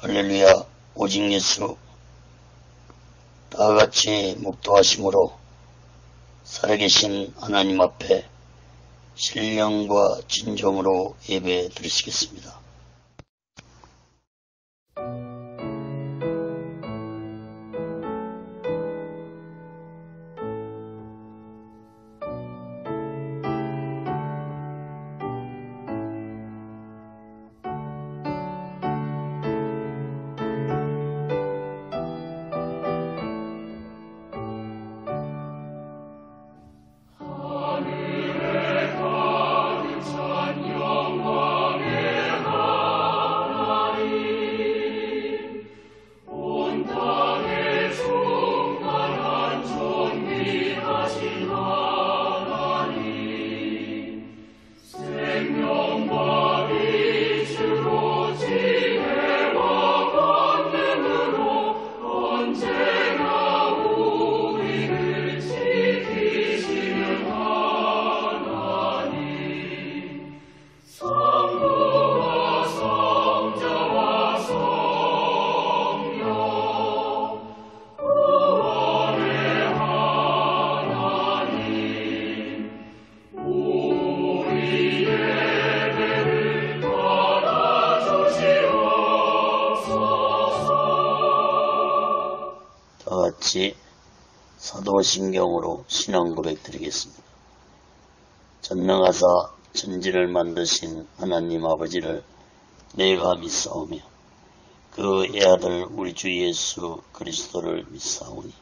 할렐루야. 오직 예수 다같이 묵도하심으로 살아계신 하나님 앞에 신령과 진정으로 예배 드리시겠습니다. 다같이 사도신경으로 신앙 고백 드리겠습니다. 전능하사 천지를 만드신 하나님 아버지를 내가 믿사오며 그 애아들 우리 주 예수 그리스도를 믿사오니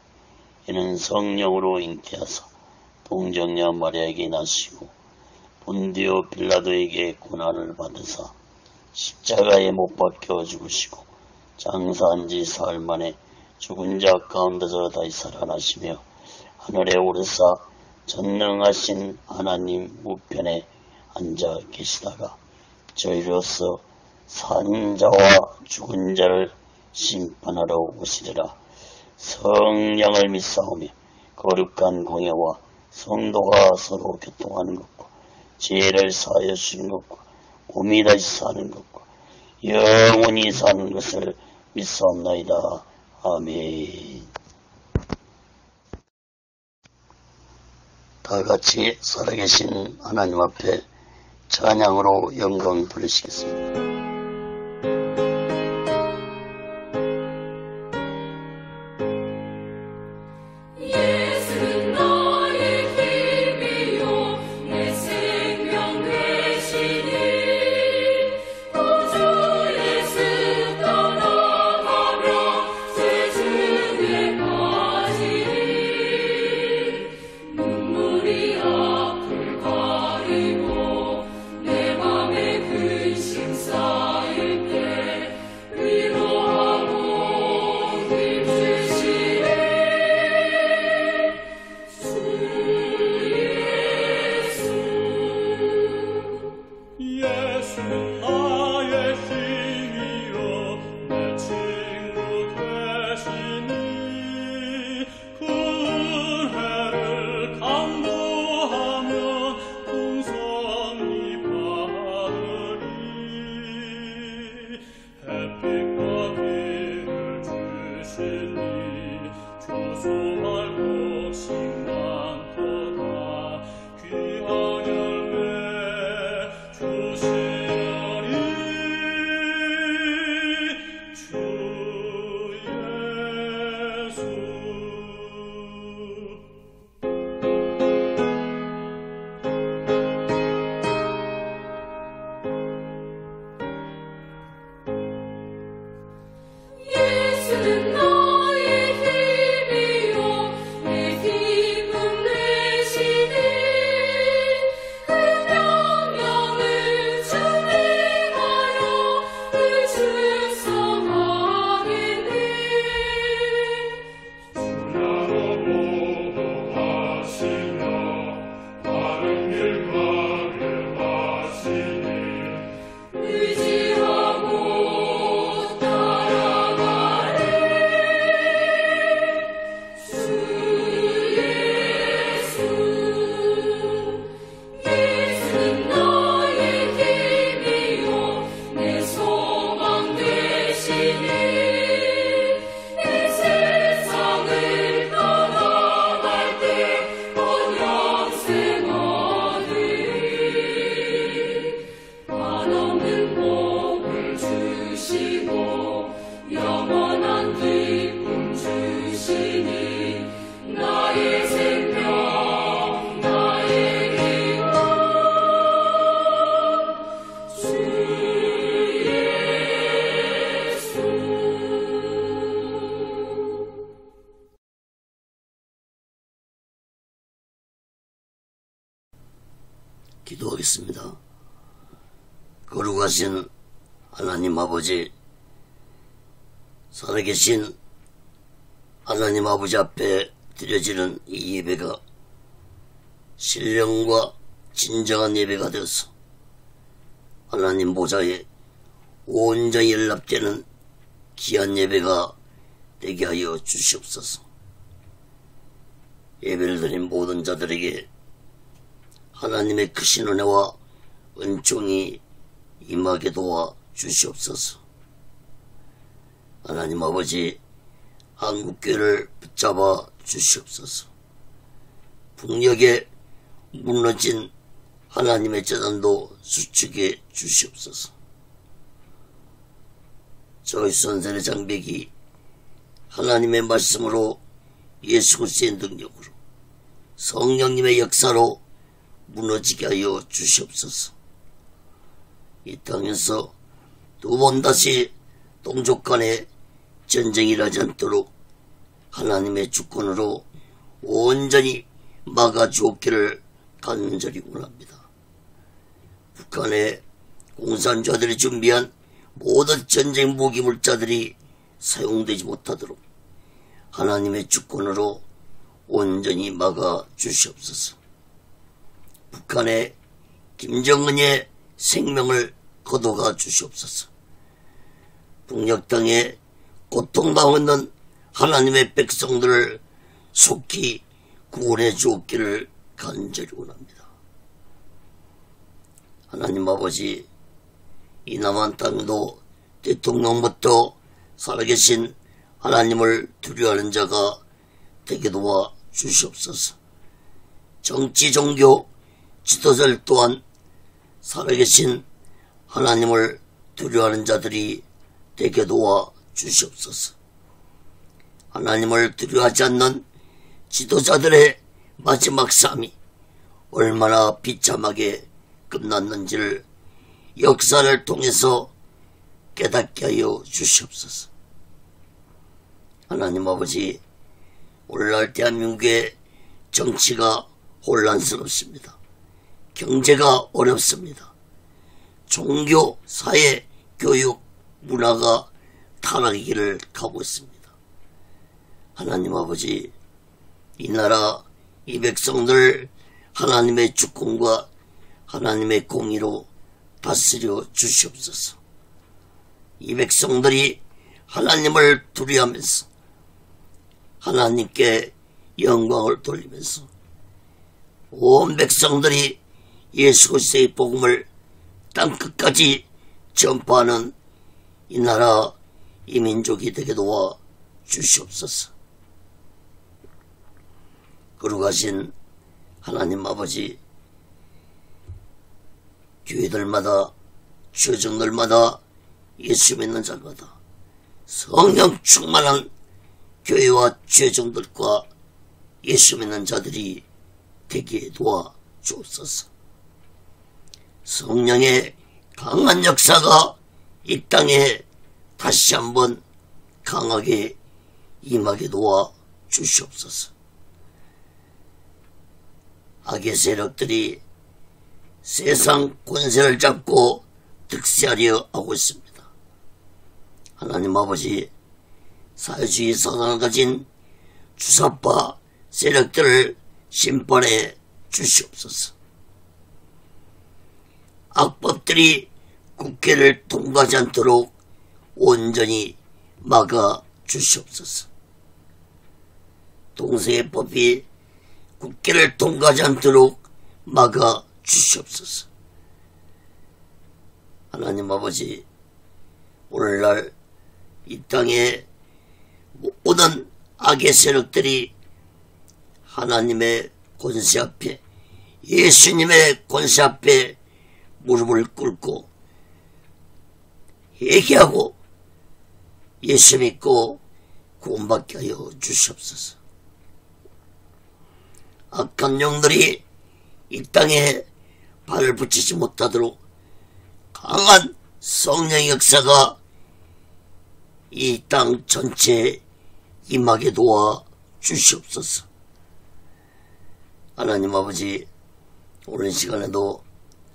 이는 성령으로 잉태하사 동정녀 마리아에게 나시고 본디오 빌라도에게 고난을 받으사 십자가에 못 박혀 죽으시고 장사한 지 사흘 만에 죽은 자 가운데서 다시 살아나시며 하늘에 오르사 전능하신 하나님 우편에 앉아 계시다가 저희로서 산 자와 죽은 자를 심판하러 오시리라. 성령을 믿사오며 거룩한 공예와 성도가 서로 교통하는 것과 죄를 사하여 주는 것과 몸이 다시 사는 것과 영원히 사는 것을 믿사옵나이다. 아멘. 다같이 살아계신 하나님 앞에 찬양으로 영광 돌리시겠습니다. 영원한 기쁨 주시니 나의 생명 나의 기쁨 주 예수. 기도하겠습니다. 거룩하신 하나님 아버지, 살아계신 하나님 아버지 앞에 드려지는 이 예배가 신령과 진정한 예배가 되어서 하나님 보좌에 온전히 연락되는 귀한 예배가 되게 하여 주시옵소서. 예배를 드린 모든 자들에게 하나님의 크신 은혜와 은총이 임하게 도와 주시옵소서. 하나님 아버지, 한국교회를 붙잡아 주시옵소서. 북녘에 무너진 하나님의 재단도 수축해 주시옵소서. 저희 선생의 장벽이 하나님의 말씀으로 예수 그리스도의 능력으로 성령님의 역사로 무너지게 하여 주시옵소서. 이 땅에서 두 번 다시 동족 간에 전쟁이 일어나지 않도록 하나님의 주권으로 온전히 막아주옵기를 간절히 원합니다. 북한의 공산주의자들이 준비한 모든 전쟁 무기 물자들이 사용되지 못하도록 하나님의 주권으로 온전히 막아주시옵소서. 북한의 김정은의 생명을 거둬가 주시옵소서. 북녘 땅에 고통당하는 하나님의 백성들을 속히 구원해 주옵기를 간절히 원합니다. 하나님 아버지, 이 남한 땅도 대통령부터 살아계신 하나님을 두려워하는 자가 되게 도와 주시옵소서. 정치, 종교, 지도자들 또한 살아계신 하나님을 두려워하는 자들이 되게 도와 주시옵소서. 하나님을 두려워하지 않는 지도자들의 마지막 삶이 얼마나 비참하게 끝났는지를 역사를 통해서 깨닫게 하여 주시옵소서. 하나님 아버지, 오늘날 대한민국의 정치가 혼란스럽습니다. 경제가 어렵습니다. 종교, 사회, 교육, 문화가 타락의 길을 가고 있습니다. 하나님 아버지, 이 나라, 이 백성들 하나님의 주권과 하나님의 공의로 다스려 주시옵소서. 이 백성들이 하나님을 두려워하면서 하나님께 영광을 돌리면서 온 백성들이 예수 그리스도의 복음을 땅끝까지 전파하는 이 나라, 이 민족이 되게 도와 주시옵소서. 거룩하신 하나님 아버지, 교회들마다, 조정들마다, 예수 믿는 자마다 성령 충만한 교회와 조정들과 예수 믿는 자들이 되게 도와 주옵소서. 성령의 강한 역사가 이 땅에 다시 한번 강하게 임하게 도와 주시옵소서. 악의 세력들이 세상 권세를 잡고 득세하려 하고 있습니다. 하나님 아버지, 사회주의 사상을 가진 주사파 세력들을 심판해 주시옵소서. 악법들이 국회를 통과하지 않도록 온전히 막아 주시옵소서. 동성애법이 국회를 통과하지 않도록 막아 주시옵소서. 하나님 아버지, 오늘날 이 땅에 모든 악의 세력들이 하나님의 권세 앞에, 예수님의 권세 앞에 무릎을 꿇고 회개하고 예수 믿고 구원받게 하여 주시옵소서. 악한 영들이 이 땅에 발을 붙이지 못하도록 강한 성령의 역사가 이 땅 전체에 임하게 도와 주시옵소서. 하나님 아버지, 오늘 시간에도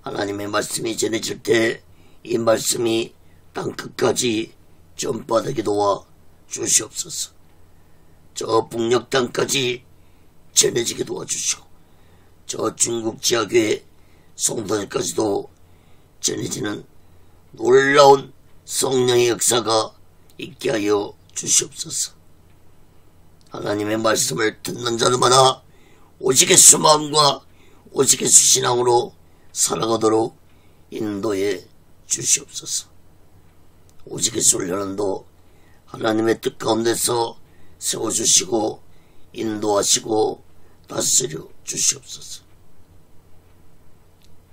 하나님의 말씀이 전해질 때 이 말씀이 땅끝까지 전파되게 도와 주시옵소서. 저 북녘 땅까지 전해지게 도와주시고 저 중국 지하교회 성도들까지도 전해지는 놀라운 성령의 역사가 있게 하여 주시옵소서. 하나님의 말씀을 듣는 자들마다 오직 예수 마음과 오직 예수 신앙으로 살아가도록 인도해 주시옵소서. 오직 예수 훈련도 하나님의 뜻 가운데서 세워주시고 인도하시고 다스려 주시옵소서.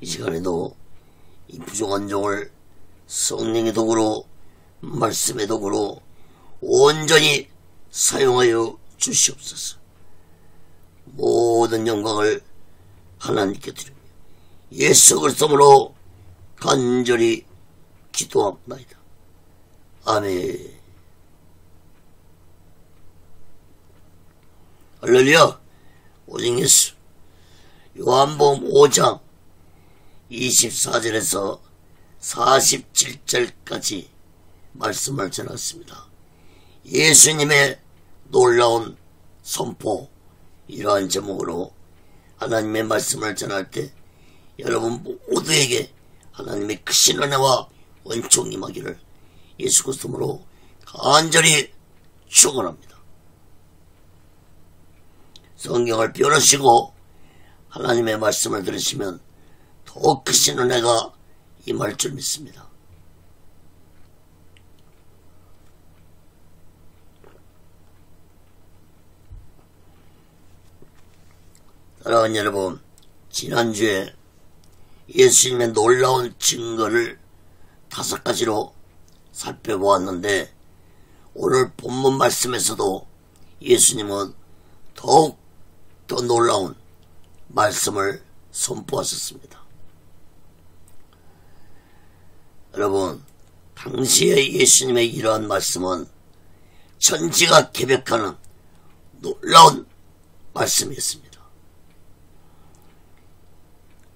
이 시간에도 이 부족한 종을 성령의 도구로 말씀의 도구로 온전히 사용하여 주시옵소서. 모든 영광을 하나님께 드리며 예수 그리스도로 간절히 기도합니다. 아멘. 할렐루야. 오직 예수. 요한복음 5장 24절에서 47절까지 말씀을 전했습니다. 예수님의 놀라운 선포, 이러한 제목으로 하나님의 말씀을 전할 때 여러분 모두에게 하나님의 크신 은혜와 은총이 임하기를 예수 그리스도로 간절히 축원합니다. 성경을 펴놓으시고 하나님의 말씀을 들으시면 더 크신 은혜가 임할 줄 믿습니다. 사랑하는 여러분, 지난주에 예수님의 놀라운 증거를 5가지로 살펴보았는데 오늘 본문 말씀에서도 예수님은 더욱 더 놀라운 말씀을 선포하셨습니다. 여러분, 당시에 예수님의 이러한 말씀은 천지가 개벽하는 놀라운 말씀이었습니다.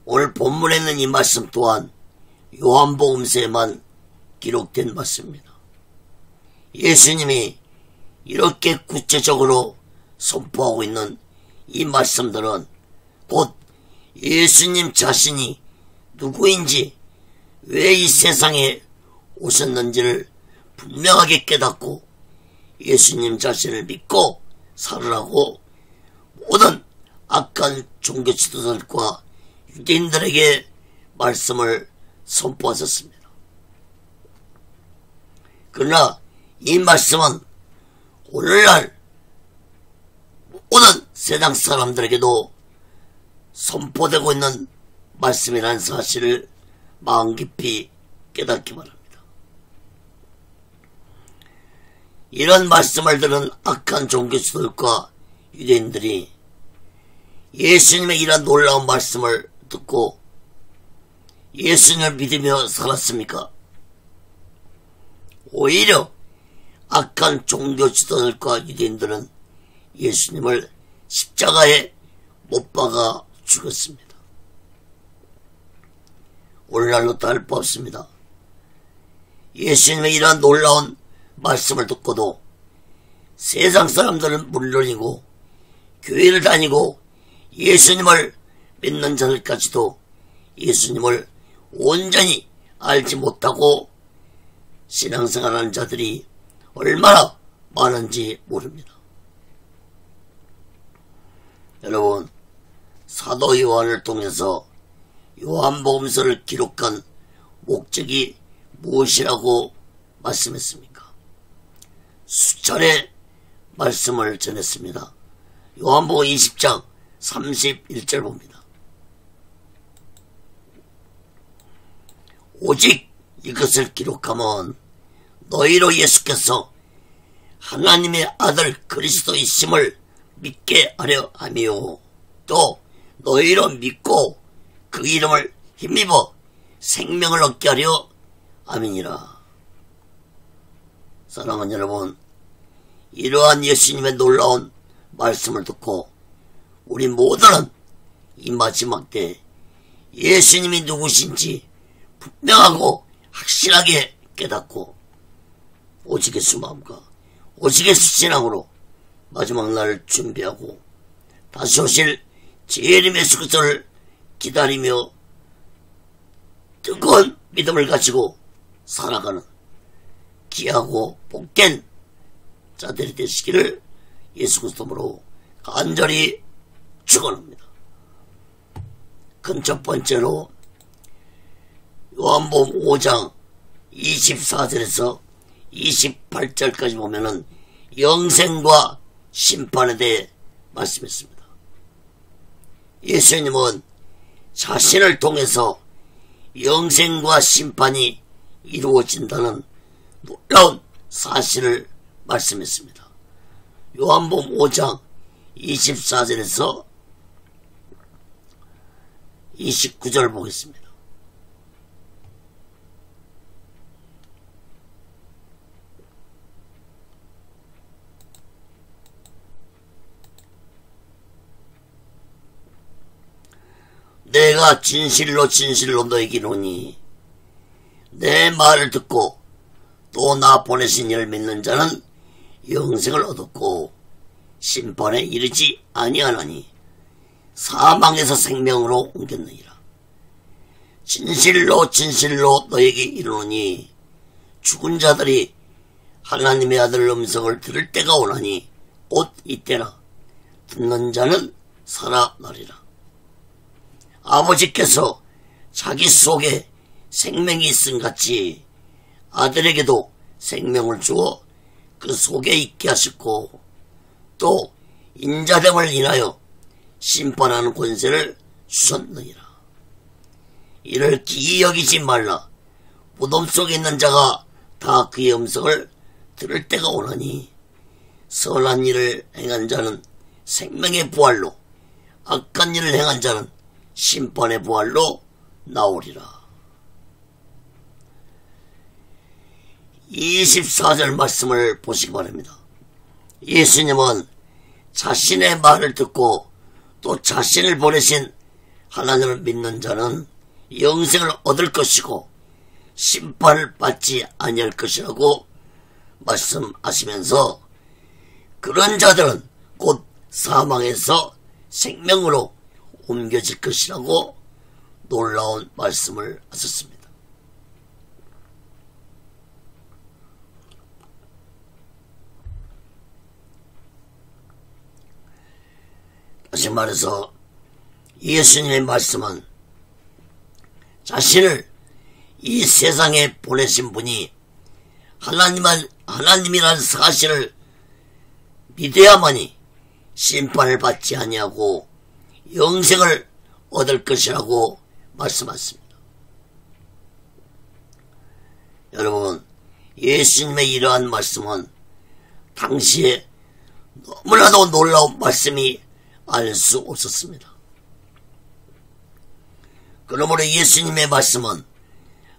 오늘 본문에 있는 이 말씀 또한 요한복음서에만 기록된 말씀입니다. 예수님이 이렇게 구체적으로 선포하고 있는 이 말씀들은 곧 예수님 자신이 누구인지 왜 이 세상에 오셨는지를 분명하게 깨닫고 예수님 자신을 믿고 살으라고 모든 악한 종교 지도자들과 유대인들에게 말씀을 선포하셨습니다. 그러나 이 말씀은 오늘날 모든 세상 사람들에게도 선포되고 있는 말씀이라는 사실을 마음 깊이 깨닫기 바랍니다. 이런 말씀을 들은 악한 종교지들과 유대인들이 예수님의 이런 놀라운 말씀을 듣고 예수님을 믿으며 살았습니까? 오히려 악한 종교 지도자들과 유대인들은 예수님을 십자가에 못 박아 죽였습니다. 오늘날도 할 바 없습니다. 예수님의 이러한 놀라운 말씀을 듣고도 세상 사람들은 물론이고 교회를 다니고 예수님을 믿는 자들까지도 예수님을 온전히 알지 못하고 신앙생활하는 자들이 얼마나 많은지 모릅니다. 여러분, 사도 요한을 통해서 요한복음서를 기록한 목적이 무엇이라고 말씀했습니까? 수차례 말씀을 전했습니다. 요한복음 20장 31절 봅니다. 오직 이것을 기록하면 너희로 예수께서 하나님의 아들 그리스도이심을 믿게 하려 하며 또 너희로 믿고 그 이름을 힘입어 생명을 얻게 하려 함이니라. 사랑하는 여러분, 이러한 예수님의 놀라운 말씀을 듣고 우리 모두는 이 마지막 때 예수님이 누구신지 분명하고 확실하게 깨닫고 오직 예수 마음과 오직 예수 신앙으로 마지막 날을 준비하고 다시 오실 재림 예수 그리스도를 기다리며 뜨거운 믿음을 가지고 살아가는 귀하고 복된 자들이 되시기를 예수 그리스도로 간절히 축원합니다. 큰 첫 번째로 요한복음 5장 24절에서 28절까지 보면은 영생과 심판에 대해 말씀했습니다. 예수님은 자신을 통해서 영생과 심판이 이루어진다는 놀라운 사실을 말씀했습니다. 요한복음 5장 24절에서 29절 보겠습니다. 내가 진실로 진실로 너에게 이르노니 내 말을 듣고 또 나 보내신 이를 믿는 자는 영생을 얻었고 심판에 이르지 아니하나니 사망에서 생명으로 옮겼느니라. 진실로 진실로 너에게 이르노니 죽은 자들이 하나님의 아들 음성을 들을 때가 오나니 곧 이때라. 듣는 자는 살아나리라. 아버지께서 자기 속에 생명이 있음 같이 아들에게도 생명을 주어 그 속에 있게 하셨고 또 인자됨을 인하여 심판하는 권세를 주셨느니라. 이를 기이 여기지 말라. 무덤 속에 있는 자가 다 그의 음성을 들을 때가 오나니 선한 일을 행한 자는 생명의 부활로 악한 일을 행한 자는 심판의 부활로 나오리라. 24절 말씀을 보시기 바랍니다. 예수님은 자신의 말을 듣고 또 자신을 보내신 하나님을 믿는 자는 영생을 얻을 것이고 심판을 받지 아니할 것이라고 말씀하시면서 그런 자들은 곧 사망에서 생명으로 옮겨질 것이라고 놀라운 말씀을 하셨습니다. 다시 말해서 예수님의 말씀은 자신을 이 세상에 보내신 분이 하나님이라는 사실을 믿어야만이 심판을 받지 아니하고 영생을 얻을 것이라고 말씀하셨습니다. 여러분, 예수님의 이러한 말씀은 당시에 너무나도 놀라운 말씀이 알 수 없었습니다. 그러므로 예수님의 말씀은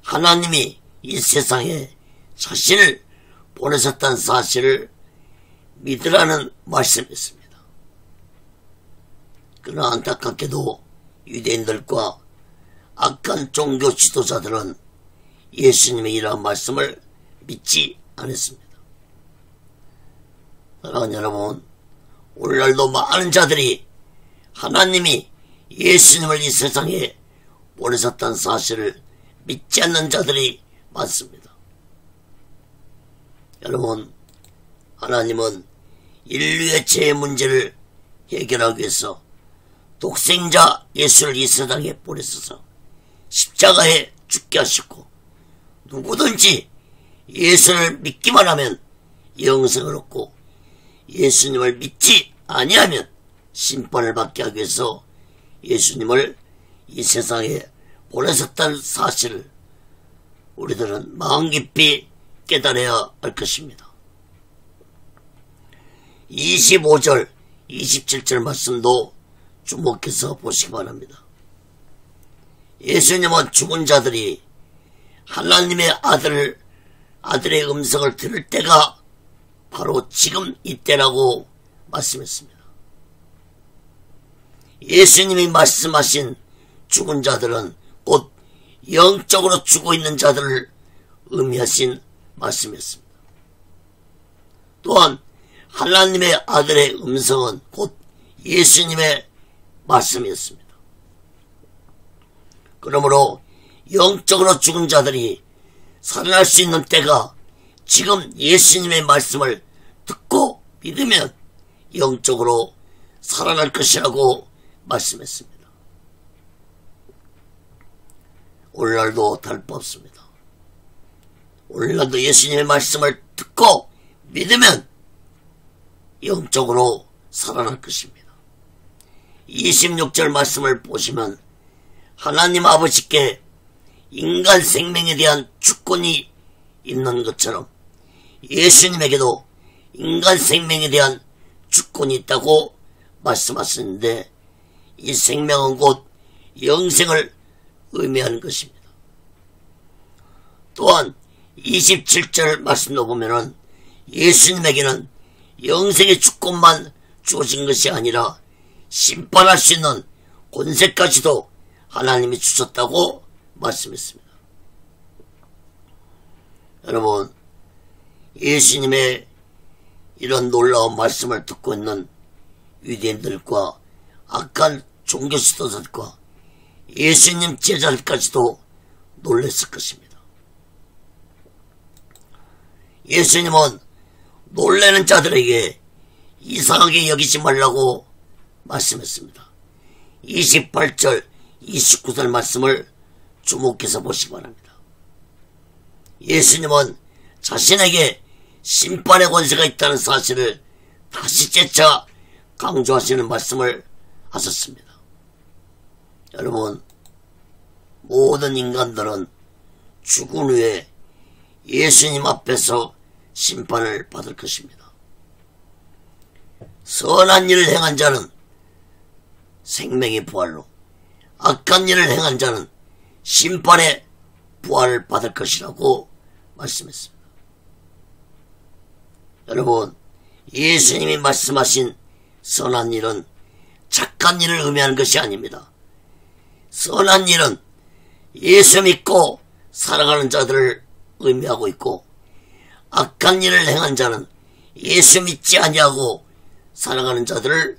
하나님이 이 세상에 자신을 보내셨다는 사실을 믿으라는 말씀이었습니다. 그러나 안타깝게도 유대인들과 악한 종교 지도자들은 예수님의 이러한 말씀을 믿지 않았습니다. 사랑하는 여러분, 오늘날도 많은 자들이 하나님이 예수님을 이 세상에 보내셨다는 사실을 믿지 않는 자들이 많습니다. 여러분, 하나님은 인류의 죄의 문제를 해결하기 위해서 독생자 예수를 이 세상에 보내셔서 십자가에 죽게 하시고 누구든지 예수를 믿기만 하면 영생을 얻고 예수님을 믿지 아니하면 심판을 받게 하기 위해서 예수님을 이 세상에 보내셨다는 사실을 우리들은 마음 깊이 깨달아야 할 것입니다. 25절, 27절 말씀도 주목해서 보시기 바랍니다. 예수님은 죽은 자들이 하나님의 아들의 음성을 들을 때가 바로 지금 이때라고 말씀했습니다. 예수님이 말씀하신 죽은 자들은 곧 영적으로 죽어 있는 자들을 의미하신 말씀이었습니다. 또한 하나님의 아들의 음성은 곧 예수님의 말씀이었습니다. 그러므로 영적으로 죽은 자들이 살아날 수 있는 때가 지금 예수님의 말씀을 듣고 믿으면 영적으로 살아날 것이라고 말씀했습니다. 오늘날도 다를 바 없습니다. 오늘날도 예수님의 말씀을 듣고 믿으면 영적으로 살아날 것입니다. 26절 말씀을 보시면 하나님 아버지께 인간 생명에 대한 주권이 있는 것처럼 예수님에게도 인간 생명에 대한 주권이 있다고 말씀하셨는데 이 생명은 곧 영생을 의미하는 것입니다. 또한 27절 말씀도 보면은 예수님에게는 영생의 주권만 주어진 것이 아니라 심판할 수 있는 권세까지도 하나님이 주셨다고 말씀했습니다. 여러분, 예수님의 이런 놀라운 말씀을 듣고 있는 유대인들과 악한 종교 지도자들과 예수님 제자들까지도 놀랐을 것입니다. 예수님은 놀라는 자들에게 이상하게 여기지 말라고 말씀했습니다. 28절, 29절 말씀을 주목해서 보시기 바랍니다. 예수님은 자신에게 심판의 권세가 있다는 사실을 다시 재차 강조하시는 말씀을 하셨습니다. 여러분, 모든 인간들은 죽은 후에 예수님 앞에서 심판을 받을 것입니다. 선한 일을 행한 자는 생명의 부활로, 악한 일을 행한 자는 심판의 부활을 받을 것이라고 말씀했습니다. 여러분, 예수님이 말씀하신 선한 일은 착한 일을 의미하는 것이 아닙니다. 선한 일은 예수 믿고 살아가는 자들을 의미하고 있고, 악한 일을 행한 자는 예수 믿지 아니하고 살아가는 자들을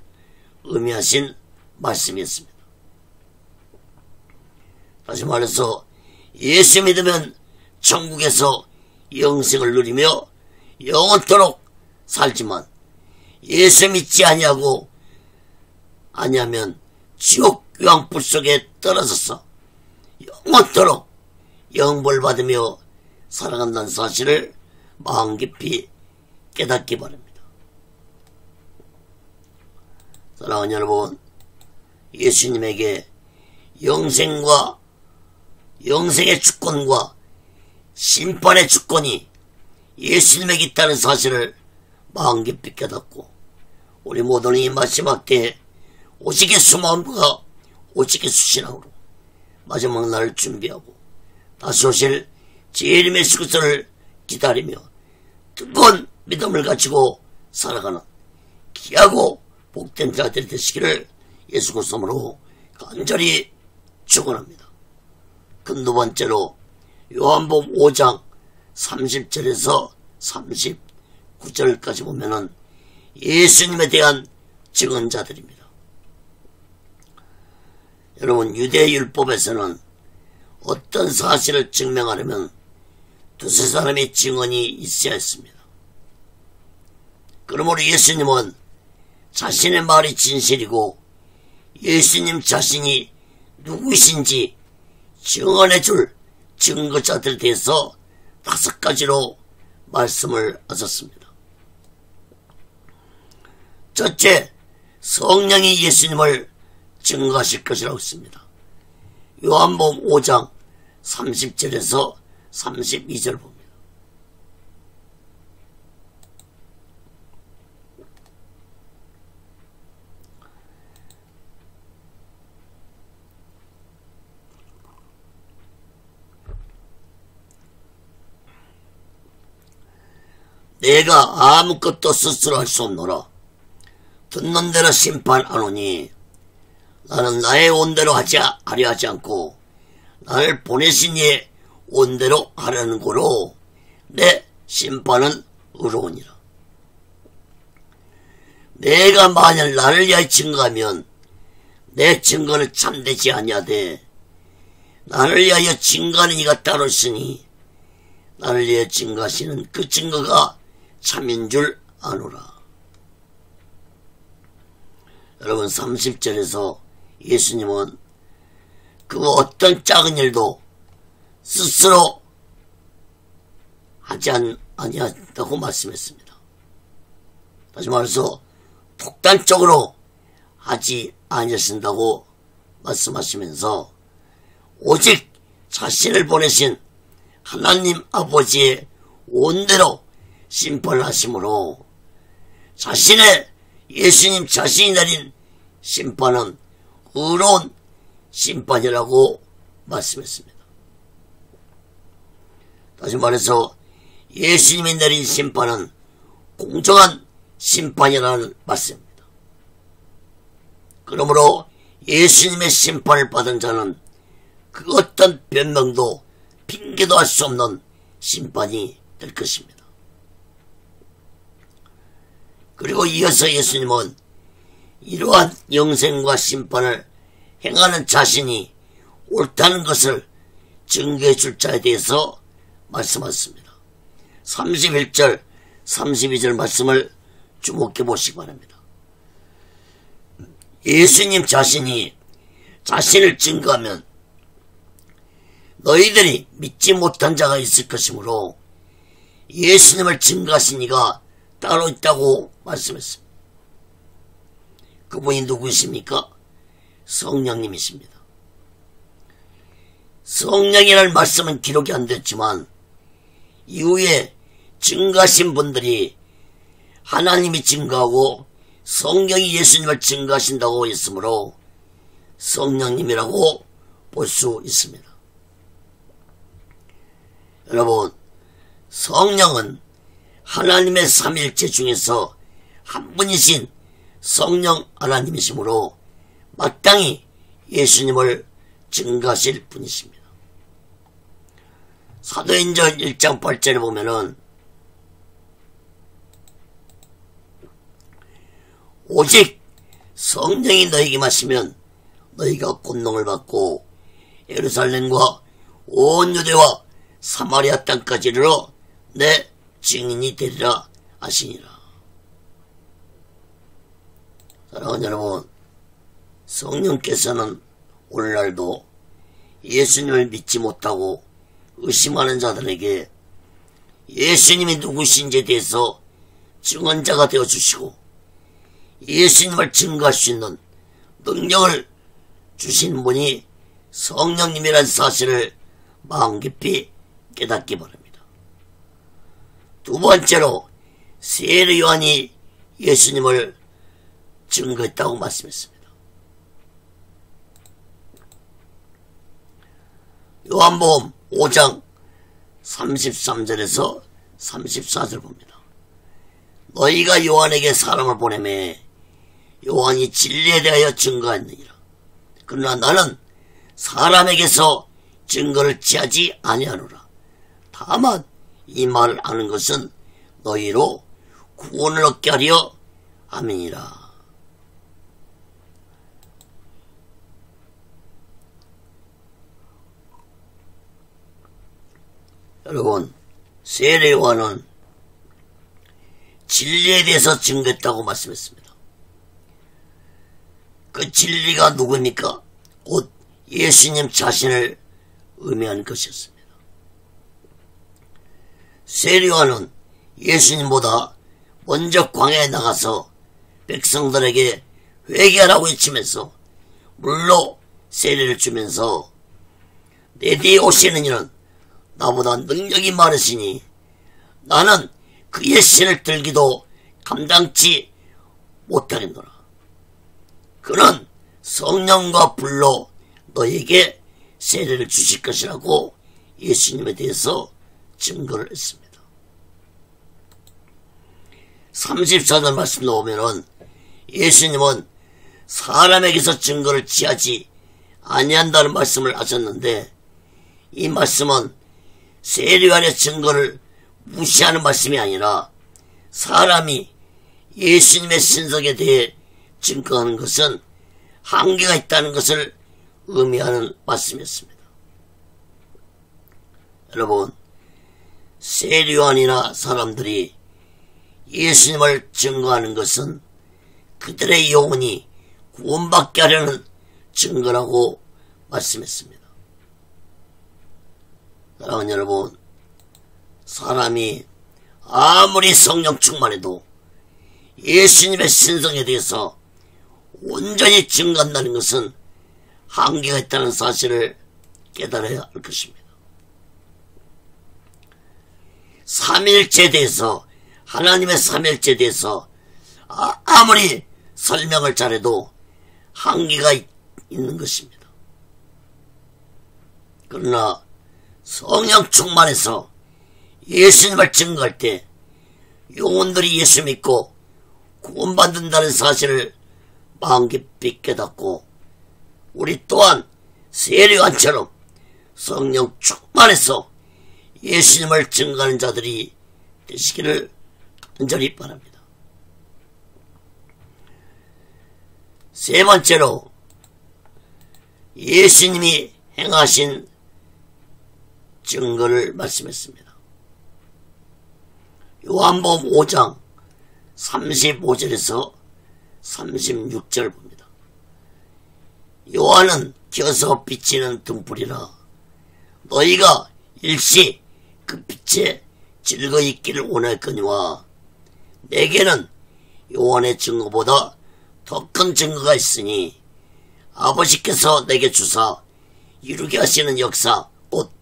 의미하신 말씀이었습니다. 다시 말해서 예수 믿으면 천국에서 영생을 누리며 영원토록 살지만 예수 믿지 아니하면 지옥 유황불 속에 떨어져서 영원토록 영벌 받으며 살아간다는 사실을 마음 깊이 깨닫기 바랍니다. 사랑하는 여러분, 예수님에게 영생과 영생의 주권과 심판의 주권이 예수님에게 있다는 사실을 마음 깊이 깨닫고 우리 모두는 이 마지막 때에 오직 예수 마음과 오직 예수 신앙으로 마지막 날을 준비하고 다시 오실 재림의 예수를 기다리며 뜨거운 믿음을 가지고 살아가는 귀하고 복된 자들이 되시기를 예수 그리스도로 간절히 축원합니다. 두 번째로 요한복음 5장 30절에서 39절까지 보면은 예수님에 대한 증언자들입니다. 여러분, 유대율법에서는 어떤 사실을 증명하려면 두세 사람의 증언이 있어야 했습니다. 그러므로 예수님은 자신의 말이 진실이고 예수님 자신이 누구이신지 증언해줄 증거자들에 대해서 5가지로 말씀을 하셨습니다. 첫째, 성령이 예수님을 증거하실 것이라고 했습니다. 요한복음 5장 30절에서 32절 봅니다. 내가 아무것도 스스로 할 수 없노라. 듣는 대로 심판하노니 나는 나의 온대로 하려 하지 않고 나를 보내신 이의 온대로 하려는 고로 내 심판은 의로우니라. 내가 만일 나를 위하여 증거하면 내 증거는 참되지 아니하되 나를 위하여 증거하는 이가 따로 있으니 나를 위하여 증거하시는 그 증거가 참인 줄 아노라. 여러분, 30절에서 예수님은 그 어떤 작은 일도 스스로 하지 아니하다고 말씀했습니다. 다시 말해서 독단적으로 하지 아니하신다고 말씀하시면서 오직 자신을 보내신 하나님 아버지의 온대로 심판을 하심으로 자신의 예수님 자신이 내린 심판은 의로운 심판이라고 말씀했습니다. 다시 말해서 예수님이 내린 심판은 공정한 심판이라는 말씀입니다. 그러므로 예수님의 심판을 받은 자는 그 어떤 변명도 핑계도 할 수 없는 심판이 될 것입니다. 그리고 이어서 예수님은 이러한 영생과 심판을 행하는 자신이 옳다는 것을 증거해 줄 자에 대해서 말씀하셨습니다. 31절, 32절 말씀을 주목해 보시기 바랍니다. 예수님 자신이 자신을 증거하면 너희들이 믿지 못한 자가 있을 것이므로 예수님을 증거하신 이가 따로 있다고 말씀했습니다. 그분이 누구이십니까? 성령님이십니다. 성령이라는 말씀은 기록이 안 됐지만 이후에 증거하신 분들이 하나님이 증거하고 성령이 예수님을 증거하신다고 했으므로 성령님이라고 볼 수 있습니다. 여러분, 성령은 하나님의 삼일체 중에서 한 분이신 성령 하나님이시므로 마땅히 예수님을 증거하실 분이십니다. 사도행전 1장 8절에 보면은 오직 성령이 너희에게 마시면 너희가 권능을 받고 예루살렘과 온 유대와 사마리아 땅까지 이르러 내 증인이 되리라 하시니라. 사랑하는 여러분, 성령께서는 오늘날도 예수님을 믿지 못하고 의심하는 자들에게 예수님이 누구신지에 대해서 증언자가 되어주시고 예수님을 증거할 수 있는 능력을 주신 분이 성령님이라는 사실을 마음 깊이 깨닫기 바랍니다. 두 번째로 세례 요한이 예수님을 증거했다고 말씀했습니다. 요한복음 5장 33절에서 34절 봅니다. 너희가 요한에게 사람을 보내매 요한이 진리에 대하여 증거했느니라. 그러나 나는 사람에게서 증거를 취하지 아니하노라. 다만 이 말을 아는 것은 너희로 구원을 얻게 하려 함이니라. 여러분, 세례 요한은 진리에 대해서 증거했다고 말씀했습니다. 그 진리가 누구입니까? 곧 예수님 자신을 의미하는 것이었습니다. 세례 요한은 예수님보다 먼저 광야에 나가서 백성들에게 회개하라고 외치면서 물로 세례를 주면서 내 뒤에 오시는 이는 나보다 능력이 많으시니 나는 그의 신을 들기도 감당치 못하겠노라. 그는 성령과 불로 너에게 세례를 주실 것이라고 예수님에 대해서 증거를 했습니다. 34절 말씀도 보면은 예수님은 사람에게서 증거를 취하지 아니한다는 말씀을 하셨는데, 이 말씀은 세례요한의 증거를 무시하는 말씀이 아니라 사람이 예수님의 신성에 대해 증거하는 것은 한계가 있다는 것을 의미하는 말씀이었습니다. 여러분, 세례요한이나 사람들이 예수님을 증거하는 것은 그들의 영혼이 구원받게 하려는 증거라고 말씀했습니다. 사랑하는 여러분, 사람이 아무리 성령 충만해도 예수님의 신성에 대해서 온전히 증거한다는 것은 한계가 있다는 사실을 깨달아야 할 것입니다. 삼일체에 대해서, 하나님의 삼일체에 대해서 아무리 설명을 잘해도 한계가 있는 것입니다. 그러나 성령 충만해서 예수님을 증거할 때 영혼들이 예수 믿고 구원받는다는 사실을 마음 깊이 깨닫고, 우리 또한 세례요한처럼 성령 충만해서 예수님을 증거하는 자들이 되시기를 간절히 바랍니다. 세 번째로, 예수님이 행하신 증거를 말씀했습니다. 요한복음 5장 35절에서 36절 봅니다. 요한은 켜서 비치는 등불이라 너희가 일시 그 빛에 즐거이 있기를 원할거니와 내게는 요한의 증거보다 더 큰 증거가 있으니 아버지께서 내게 주사 이루게 하시는 역사, 곧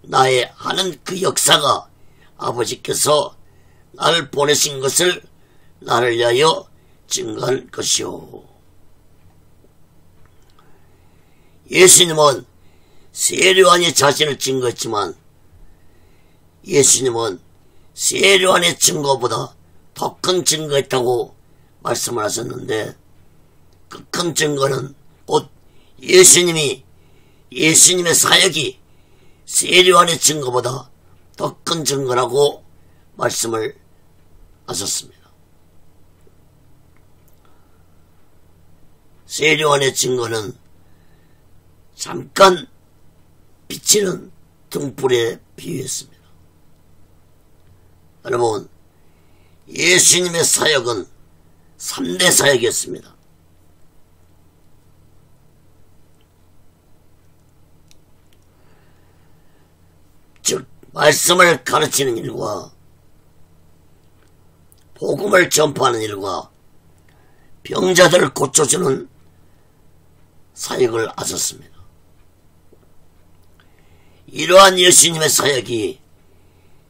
나의 하는 그 역사가 아버지께서 나를 보내신 것을 나를 위하여 증거한 것이요. 예수님은 세례요한이 자신을 증거했지만 예수님은 세례요한의 증거보다 더 큰 증거가 있다고 말씀을 하셨는데, 그 큰 증거는 곧 예수님의 사역이 세례요한의 증거보다 더 큰 증거라고 말씀을 하셨습니다. 세례요한의 증거는 잠깐 비치는 등불에 비유했습니다. 여러분, 예수님의 사역은 3대 사역이었습니다. 즉, 말씀을 가르치는 일과 복음을 전파하는 일과 병자들을 고쳐주는 사역을 하셨습니다. 이러한 예수님의 사역이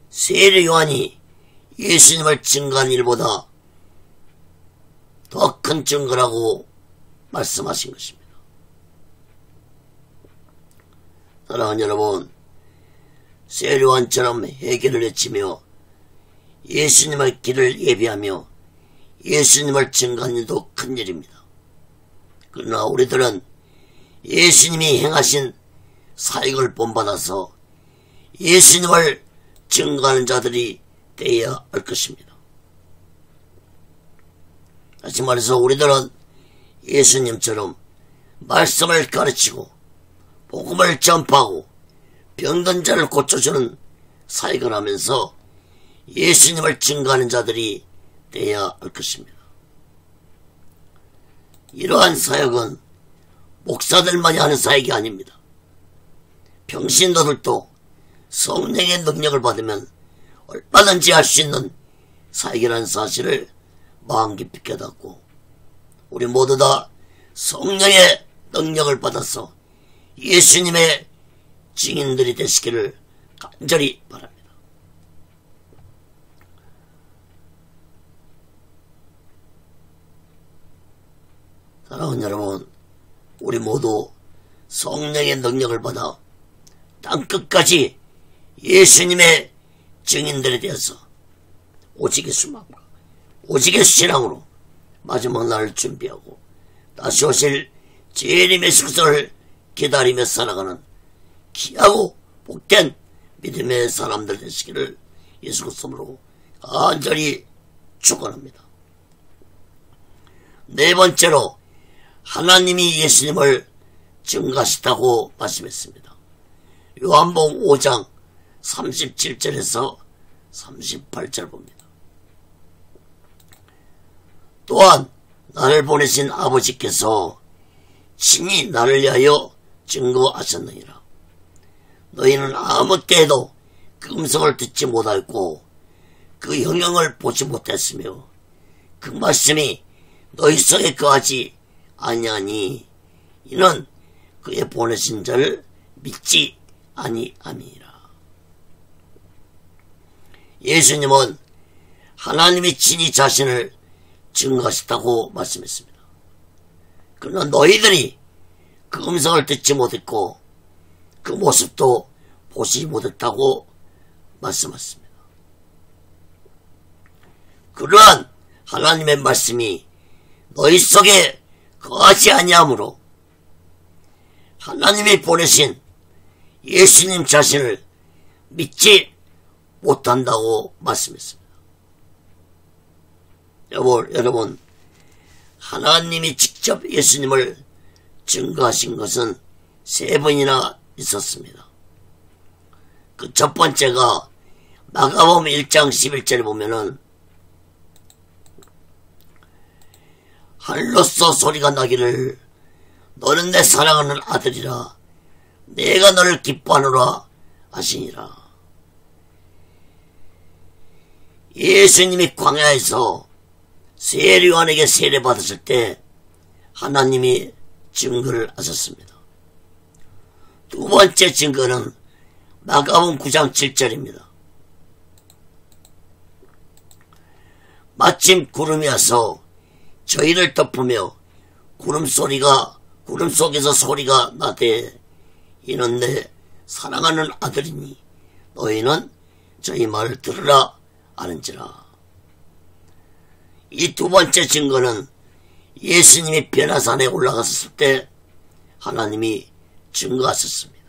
세례요한이 예수님을 증거한 일보다 더 큰 증거라고 말씀하신 것입니다. 사랑하는 여러분, 세례요한처럼 회개를 외치며 예수님의 길을 예비하며 예수님을 증거하는 일도 큰 일입니다. 그러나 우리들은 예수님이 행하신 사역을 본받아서 예수님을 증거하는 자들이 되어야 할 것입니다. 다시 말해서 우리들은 예수님처럼 말씀을 가르치고 복음을 전파하고 병든 자를 고쳐주는 사역을 하면서 예수님을 증거하는 자들이 되어야 할 것입니다. 이러한 사역은 목사들만이 하는 사역이 아닙니다. 평신도들도 성령의 능력을 받으면 얼마든지 할 수 있는 사역이라는 사실을 마음 깊이 깨닫고, 우리 모두 다 성령의 능력을 받아서 예수님의 증인들이 되시기를 간절히 바랍니다. 사랑하는 여러분, 우리 모두 성령의 능력을 받아 땅끝까지 예수님의 증인들에 대해서 오직 예수만과 오직의 신앙으로 마지막 날을 준비하고 다시 오실 주님의 숙소를 기다리며 살아가는 귀하고 복된 믿음의 사람들 되시기를 예수 그리스도로 간절히 축원합니다. 네 번째로 하나님이 예수님을 증거하시다고 말씀했습니다. 요한복음 5장 37절에서 38절 봅니다. 또한 나를 보내신 아버지께서 친히 나를 위하여 증거하셨느니라. 너희는 아무 때에도 그 음성을 듣지 못하였고 그 영향을 보지 못했으며 그 말씀이 너희 속에 거하지 아니하니 이는 그의 보내신 자를 믿지 아니함이니라. 예수님은 하나님이 친히 자신을 증거하셨다고 말씀했습니다. 그러나 너희들이 그 음성을 듣지 못했고 그 모습도 보지 못했다고 말씀하셨습니다. 그러한 하나님의 말씀이 너희 속에 거하지 아니하므로 하나님이 보내신 예수님 자신을 믿지 못한다고 말씀했습니다. 여러분, 하나님이 직접 예수님을 증거하신 것은 3번이나 있었습니다. 그 첫 번째가 마가복음 1장 11절에 보면은 하늘로서 소리가 나기를 너는 내 사랑하는 아들이라 내가 너를 기뻐하노라 하시니라. 예수님이 광야에서 세례요한에게 세례받았을 때 하나님이 증거를 하셨습니다. 두 번째 증거는 마가복음 9장 7절입니다. 마침 구름이 와서 저희를 덮으며 구름 속에서 소리가 나되 이는 내 사랑하는 아들이니 너희는 저희 말을 들으라 하는지라. 이 두 번째 증거는 예수님이 변화산에 올라갔을 때 하나님이 증거하셨습니다.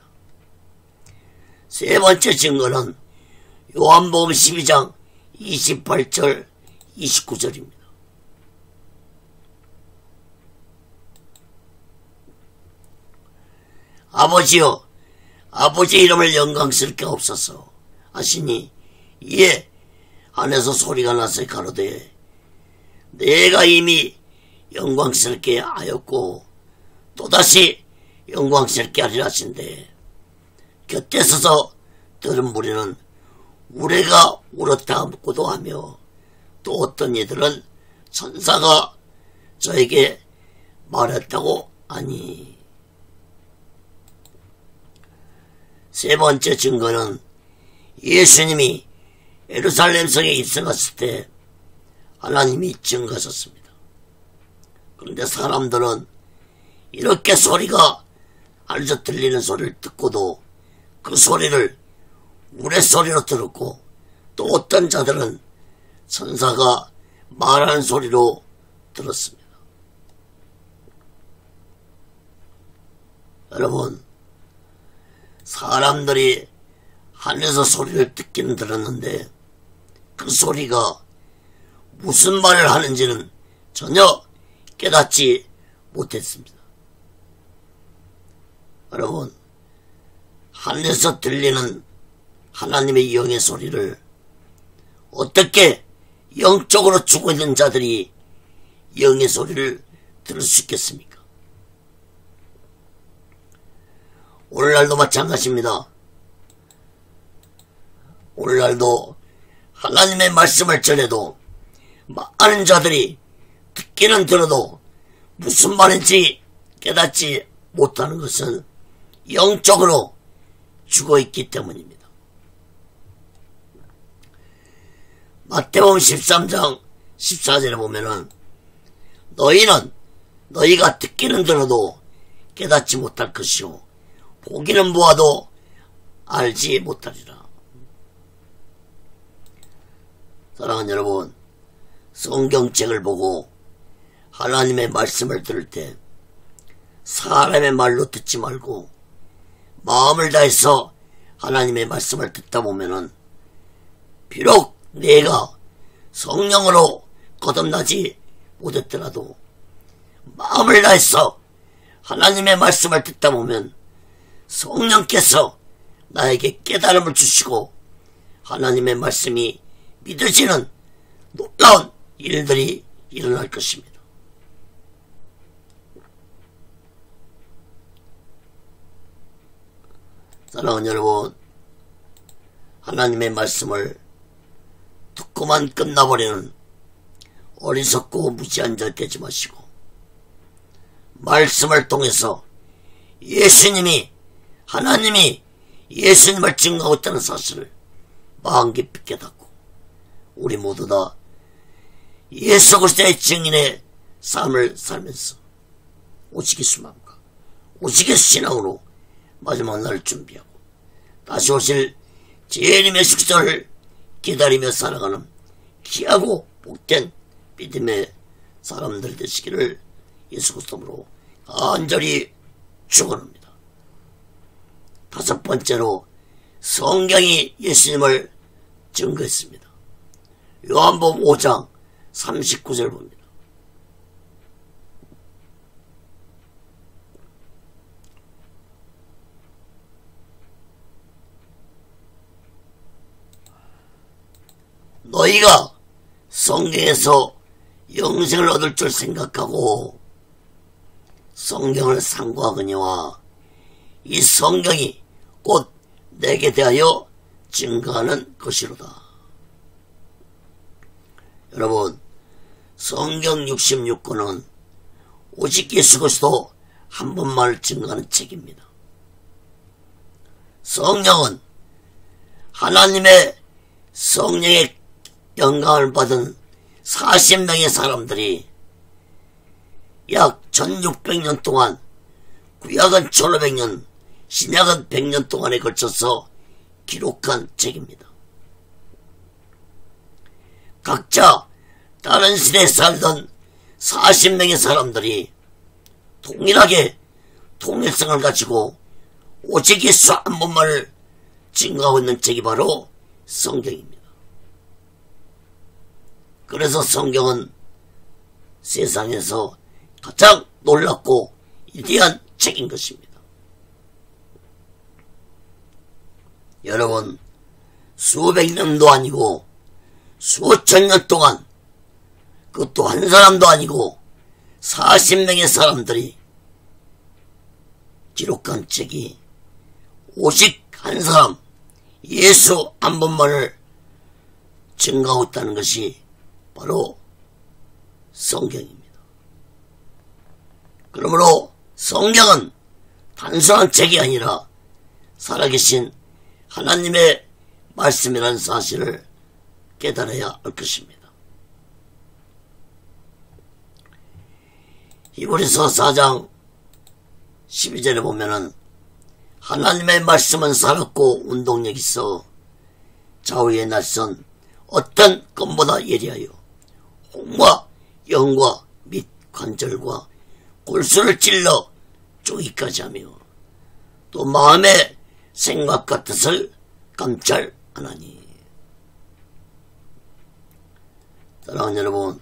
세 번째 증거는 요한복음 12장 28절 29절입니다. 아버지여 아버지 이름을 영광스럽게 없어서 하시니 이에 안에서 소리가 나서 가로되 내가 이미 영광스럽게 하였고 또다시 영광스럽게 하리라 하신대 곁에 서서 들은 무리는 우레가 울었다고도 하며 또 어떤 이들은 천사가 저에게 말했다고 하니. 세 번째 증거는 예수님이 예루살렘 성에 입성했을 때 하나님이 증거하셨습니다. 그런데 사람들은 이렇게 소리가 하늘에서 들리는 소리를 듣고도 그 소리를 우레소리로 들었고 또 어떤 자들은 천사가 말하는 소리로 들었습니다. 여러분, 사람들이 하늘에서 소리를 듣기는 들었는데 그 소리가 무슨 말을 하는지는 전혀 깨닫지 못했습니다. 여러분, 하늘에서 들리는 하나님의 영의 소리를 어떻게 영적으로 죽어있는 자들이 영의 소리를 들을 수 있겠습니까? 오늘날도 마찬가지입니다. 오늘날도 하나님의 말씀을 전해도 많은 자들이 듣기는 들어도 무슨 말인지 깨닫지 못하는 것은 영적으로 죽어있기 때문입니다. 마태복음 13장 14절에 보면은 너희가 듣기는 들어도 깨닫지 못할 것이요 보기는 보아도 알지 못하리라. 사랑하는 여러분, 성경책을 보고 하나님의 말씀을 들을 때 사람의 말로 듣지 말고 마음을 다해서 하나님의 말씀을 듣다 보면은 비록 내가 성령으로 거듭나지 못했더라도 마음을 다해서 하나님의 말씀을 듣다 보면 성령께서 나에게 깨달음을 주시고 하나님의 말씀이 믿어지는 놀라운 일들이 일어날 것입니다. 사랑하는 여러분, 하나님의 말씀을 듣고만 끝나버리는 어리석고 무지한 자 되지 마시고 말씀을 통해서 예수님이 하나님이 예수님을 증거하고 있다는 사실을 마음 깊이 깨닫고 우리 모두 다 예수 그리스도의 증인의 삶을 살면서 오직의 소망과 오직의 신앙으로 마지막 날을 준비하고 다시 오실 주님의 예수를 기다리며 살아가는 귀하고 복된 믿음의 사람들 되시기를 예수 그리스도로 간절히 축원합니다. 다섯 번째로 성경이 예수님을 증거했습니다. 요한복음 5장 39절 봅니다. 너희가 성경에서 영생을 얻을 줄 생각하고 성경을 상고하거니와 이 성경이 곧 내게 대하여 증거하는 것이로다. 여러분, 성경 66권은 오직 예수 그리스도 한 분만을 증거하는 책입니다. 성령은 하나님의 성령의 영광을 받은 40명의 사람들이 약 1600년 동안, 구약은 1500년, 신약은 100년 동안에 걸쳐서 기록한 책입니다. 각자 다른 시대에 살던 40명의 사람들이 동일하게 통일성을 가지고 오직 예수 한 분만을 증거하고 있는 책이 바로 성경입니다. 그래서 성경은 세상에서 가장 놀랍고 위대한 책인 것입니다. 여러분, 수백 년도 아니고 수천 년 동안, 그것도 한 사람도 아니고 40명의 사람들이 기록한 책이 오직 한 사람, 예수 한 분만을 증거하고 있다는 것이 바로 성경입니다. 그러므로 성경은 단순한 책이 아니라 살아계신 하나님의 말씀이라는 사실을 깨달아야 할 것입니다. 히브리서 4장 12절에 보면은 하나님의 말씀은 살았고 운동력 있어 좌우의 날선 어떤 껌보다 예리하여 홍과 영과 및 관절과 골수를 찔러 쪼기까지 하며 또 마음의 생각과 뜻을 감찰하나니. 사랑하는 여러분,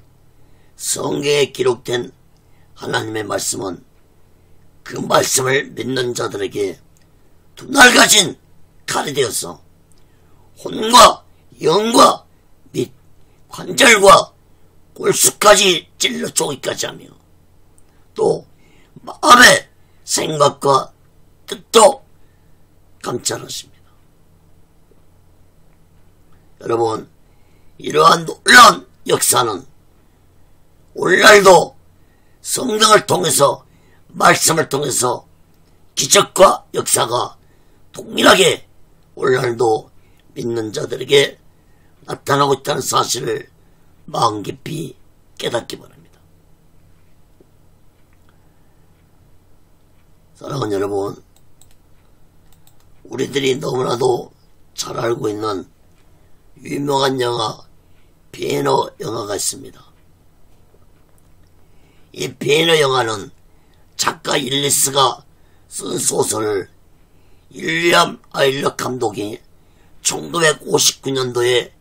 성경에 기록된 하나님의 말씀은 그 말씀을 믿는 자들에게 두 날 가진 칼이 되어서 혼과 영과 및 관절과 골수까지 찔러 쪼기까지 하며 또 마음의 생각과 뜻도 감찰하십니다. 여러분, 이러한 놀라운 역사는 오늘날도 성경을 통해서, 말씀을 통해서 기적과 역사가 동일하게 오늘날도 믿는 자들에게 나타나고 있다는 사실을 마음 깊이 깨닫기 바랍니다. 사랑하는 여러분, 우리들이 너무나도 잘 알고 있는 유명한 영화 배너 영화가 있습니다. 이 배너 영화는 작가 일리스가 쓴 소설을 윌리엄 아일러 감독이 1959년도에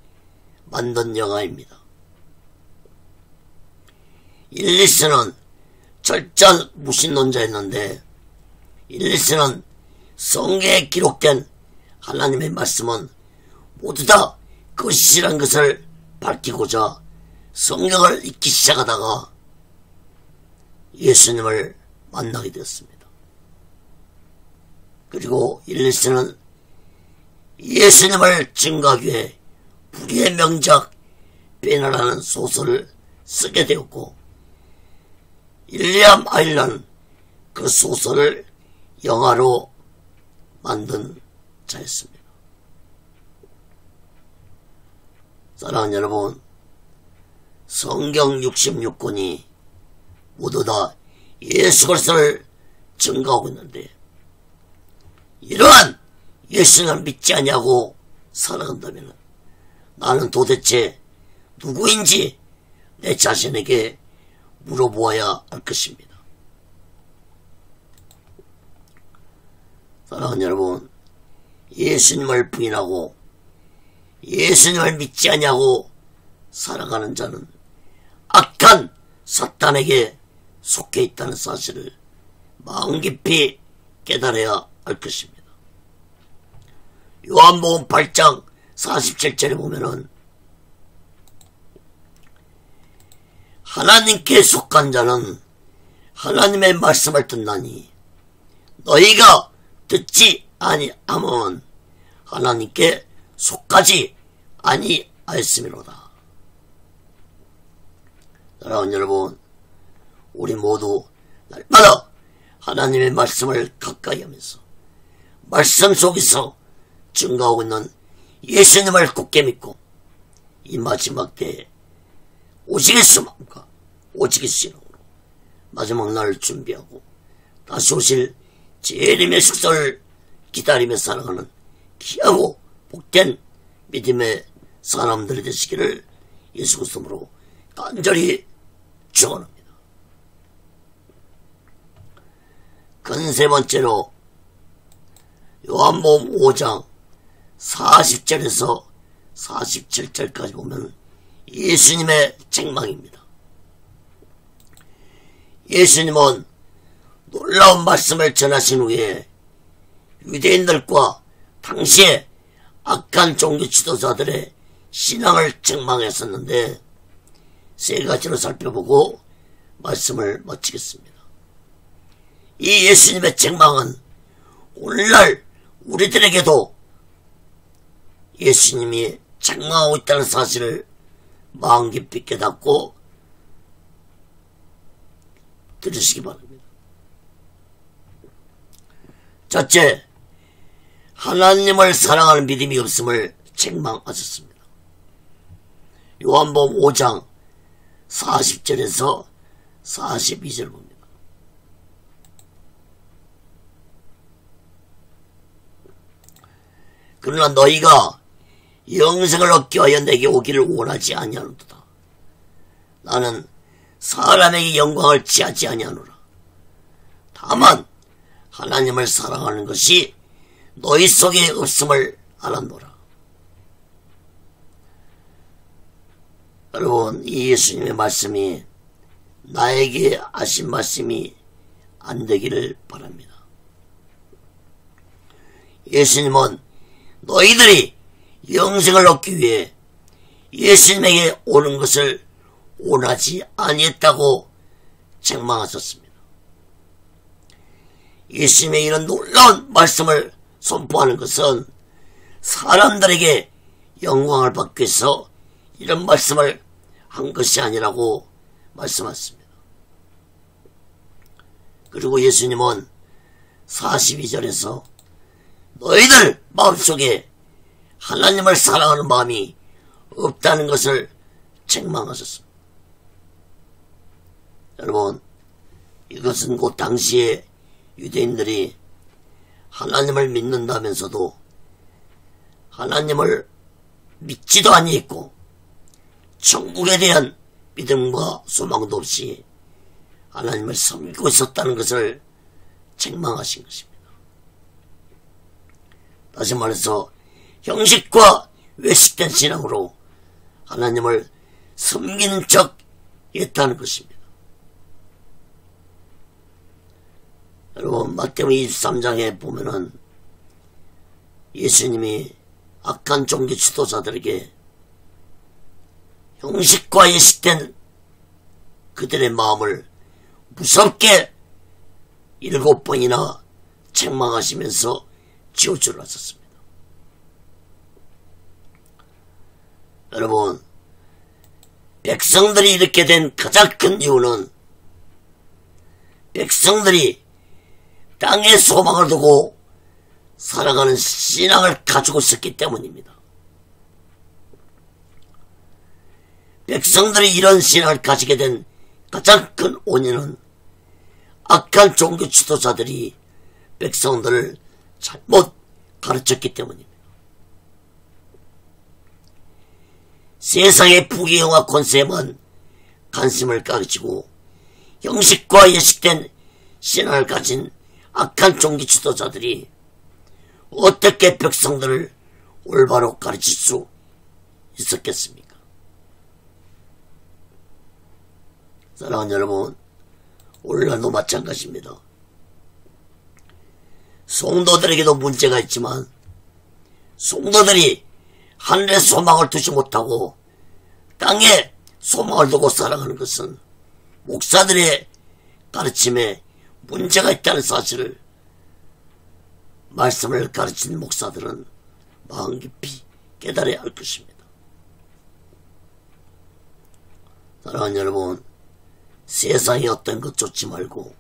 만든 영화입니다. 일리스는 철저한 무신론자였는데, 일리스는 성경에 기록된 하나님의 말씀은 모두 다 거짓이란 것을 밝히고자 성경을 읽기 시작하다가 예수님을 만나게 되었습니다. 그리고 일리스는 예수님을 증거하기 위해 불의의 명작 배너라는 소설을 쓰게 되었고, 윌리엄 아일러는 그 소설을 영화로 만든 자였습니다. 사랑하는 여러분, 성경 66권이 모두 다 예수 그리스도를 증거하고 있는데, 이러한 예수님을 믿지 아니하고 살아간다면 나는 도대체 누구인지 내 자신에게 물어보아야 할 것입니다. 사랑하는 여러분, 예수님을 부인하고 예수님을 믿지 아니하고 살아가는 자는 악한 사탄에게 속해 있다는 사실을 마음 깊이 깨달아야 할 것입니다. 요한복음 8장 47절에 보면은 하나님께 속한 자는 하나님의 말씀을 듣나니 너희가 듣지 아니하면 하나님께 속하지 아니하였음이로다. 사랑하는 여러분, 우리 모두 날마다 하나님의 말씀을 가까이 하면서 말씀 속에서 증거하고 있는 예수님을 굳게 믿고 이 마지막 때에 오직 예수 마음과 오직 예수 이름으로 마지막 날을 준비하고 다시 오실 재림의 숙소를 기다리며 살아가는 귀하고 복된 믿음의 사람들이 되시기를 예수 그리스도로 간절히 축원합니다. 그 세 번째로 요한복음 5장 40절에서 47절까지 보면 예수님의 책망입니다. 예수님은 놀라운 말씀을 전하신 후에 유대인들과 당시의 악한 종교 지도자들의 신앙을 책망했었는데, 세 가지로 살펴보고 말씀을 마치겠습니다. 이 예수님의 책망은 오늘날 우리들에게도 예수님이 책망하고 있다는 사실을 마음 깊이 깨닫고 들으시기 바랍니다. 첫째, 하나님을 사랑하는 믿음이 없음을 책망하셨습니다. 요한복음 5장 40절에서 42절 봅니다. 그러나 너희가 영생을 얻기 위하여 내게 오기를 원하지 아니하노도다. 나는 사람에게 영광을 취하지 아니하노라. 다만 하나님을 사랑하는 것이 너희 속에 없음을 알았노라. 여러분, 이 예수님의 말씀이 나에게 하신 말씀이 안 되기를 바랍니다. 예수님은 너희들이 영생을 얻기 위해 예수님에게 오는 것을 원하지 아니했다고 책망하셨습니다. 예수님의 이런 놀라운 말씀을 선포하는 것은 사람들에게 영광을 받기 위해서 이런 말씀을 한 것이 아니라고 말씀하셨습니다. 그리고 예수님은 42절에서 너희들 마음속에 하나님을 사랑하는 마음이 없다는 것을 책망하셨습니다. 여러분, 이것은 그 당시에 유대인들이 하나님을 믿는다면서도 하나님을 믿지도 아니했고 천국에 대한 믿음과 소망도 없이 하나님을 섬기고 있었다는 것을 책망하신 것입니다. 다시 말해서 형식과 외식된 신앙으로 하나님을 섬기는 척 했다는 것입니다. 여러분, 마태복음 23장에 보면은 예수님이 악한 종교 지도자들에게 형식과 예식된 그들의 마음을 무섭게 7번이나 책망하시면서 지어주었습니다. 여러분, 백성들이 이렇게 된 가장 큰 이유는 백성들이 땅에 소망을 두고 살아가는 신앙을 가지고 있었기 때문입니다. 백성들이 이런 신앙을 가지게 된 가장 큰 원인은 악한 종교 지도자들이 백성들을 잘못 가르쳤기 때문입니다. 세상의 부귀영화 권세에만 관심을 가지고 형식과 예식된 신앙을 가진 악한 종교 지도자들이 어떻게 백성들을 올바로 가르칠 수 있었겠습니까? 사랑하는 여러분, 오늘날도 마찬가지입니다. 성도들에게도 문제가 있지만 성도들이 하늘에 소망을 두지 못하고 땅에 소망을 두고 살아가는 것은 목사들의 가르침에 문제가 있다는 사실을 말씀을 가르친 목사들은 마음 깊이 깨달아야 할 것입니다. 사랑하는 여러분, 세상의 어떤 것 쫓지 말고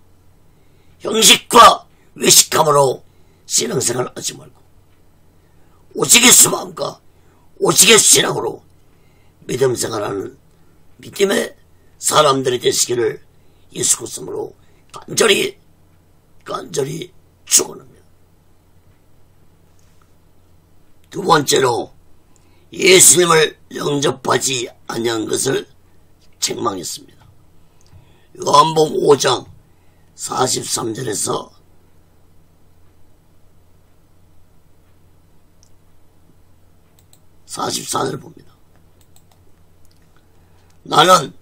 형식과 외식함으로 신앙생활을 하지 말고 오직의 수마음과 오직의 신앙으로 믿음생활하는 믿음의 사람들이 되시기를 예수 그리스도로 간절히 축원합니다. 두 번째로 예수님을 영접하지 아니한 것을 책망했습니다. 요한복음 5장 43절에서 44절 봅니다. 나는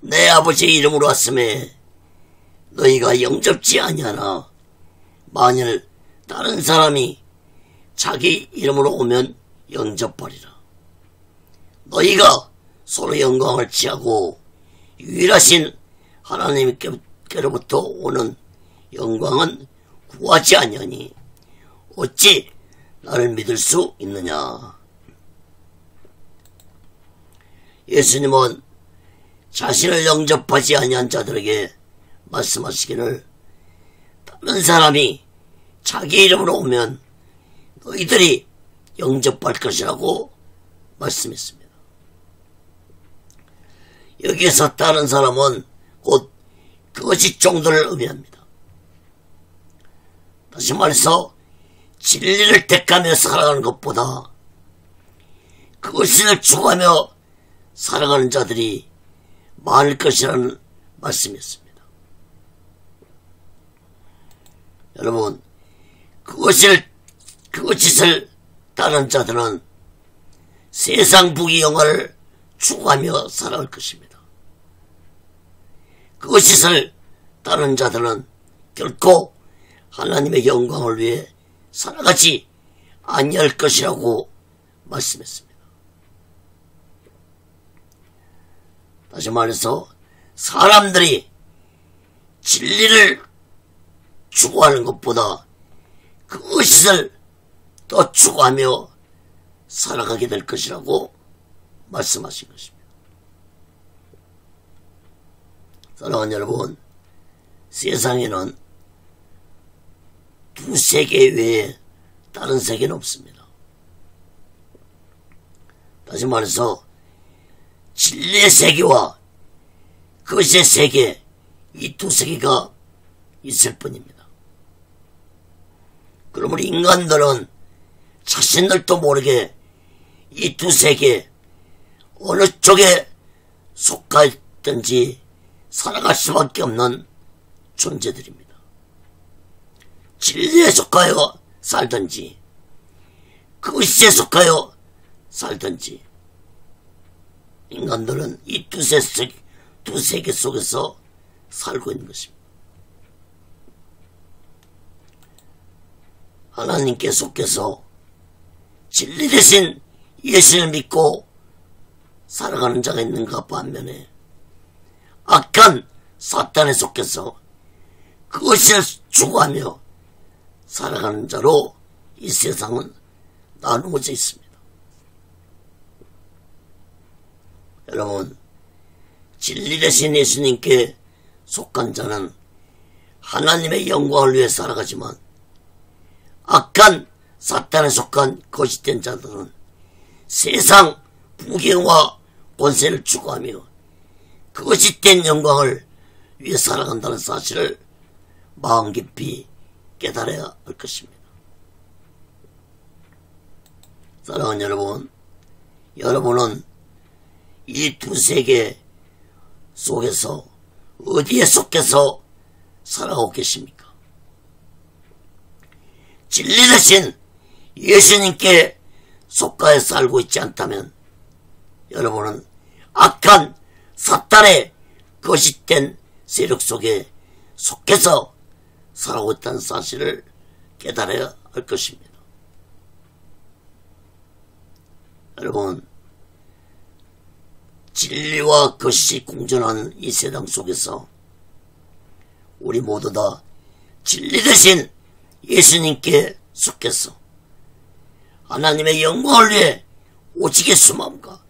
내 아버지의 이름으로 왔음에 너희가 영접지 아니하나 만일 다른 사람이 자기 이름으로 오면 영접하리라. 너희가 서로 영광을 취하고 유일하신 하나님께로부터 오는 영광은 구하지 아니하니 어찌 나를 믿을 수 있느냐. 예수님은 자신을 영접하지 아니한 자들에게 말씀하시기를 다른 사람이 자기 이름으로 오면 너희들이 영접할 것이라고 말씀했습니다. 여기에서 다른 사람은 곧 거짓 종들을 의미합니다. 다시 말해서 진리를 택하며 살아가는 것보다 그것을 추구하며 살아가는 자들이 많을 것이라는 말씀이었습니다. 여러분, 그것을 따르는 자들은 세상 부귀영화를 추구하며 살아갈 것입니다. 그것을 따르는 자들은 결코 하나님의 영광을 위해 살아가지 아니할 것이라고 말씀했습니다. 다시 말해서 사람들이 진리를 추구하는 것보다 그것을 더 추구하며 살아가게 될 것이라고 말씀하신 것입니다. 사랑하는 여러분, 세상에는 두 세계 외에 다른 세계는 없습니다. 다시 말해서 진리의 세계와 거짓의 세계, 이 두 세계가 있을 뿐입니다. 그러므로 인간들은 자신들도 모르게 이 두 세계 어느 쪽에 속하였든지 살아갈 수밖에 없는 존재들입니다. 진리에 속하여 살든지 거짓에 속하여 살든지 인간들은 이 두 세계 속에서 살고 있는 것입니다. 하나님께 속해서 진리 대신 예수를 믿고 살아가는 자가 있는가 반면에 악한 사탄에 속해서 그것을 추구하며 살아가는 자로 이 세상은 나누어져 있습니다. 여러분, 진리 대신 예수님께 속한 자는 하나님의 영광을 위해 살아가지만 악한 사탄에 속한 거짓된 자들은 세상 부귀와 권세를 추구하며 거짓된 영광을 위해 살아간다는 사실을 마음 깊이 깨달아야 할 것입니다. 사랑하는 여러분, 여러분은 이 두 세계 속에서 어디에 속해서 살아가고 계십니까? 진리 대신 예수님께 속하여 살고 있지 않다면 여러분은 악한 사탄의 거짓된 세력 속에 속해서 살아오고 있다는 사실을 깨달아야 할 것입니다. 여러분, 진리와 거짓이 공존하는 이 세상 속에서 우리 모두 다 진리 대신 예수님께 속해서 하나님의 영광을 위해 오직의 수마음과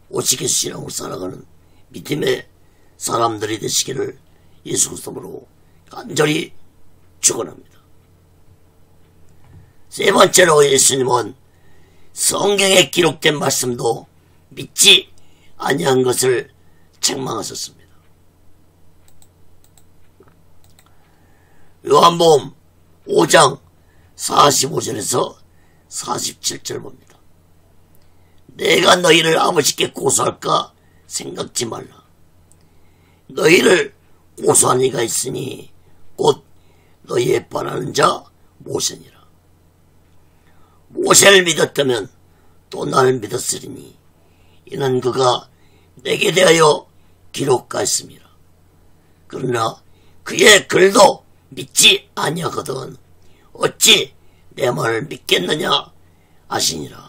오직의 신앙으로 살아가는 믿음의 사람들이 되시기를 예수 그리스도로 간절히 축원합니다. 세 번째로 예수님은 성경에 기록된 말씀도 믿지 아니한 것을 책망하셨습니다. 요한복음 5장 45절에서 47절 봅니다. 내가 너희를 아버지께 고소할까 생각지 말라. 너희를 고소한 이가 있으니 곧 너희의 반하는 자 모세니라. 모세를 믿었다면 또 나를 믿었으리니 이는 그가 내게 대하여 기록하였습니다. 그러나 그의 글도 믿지 아니하거든 어찌 내 말을 믿겠느냐 하시니라.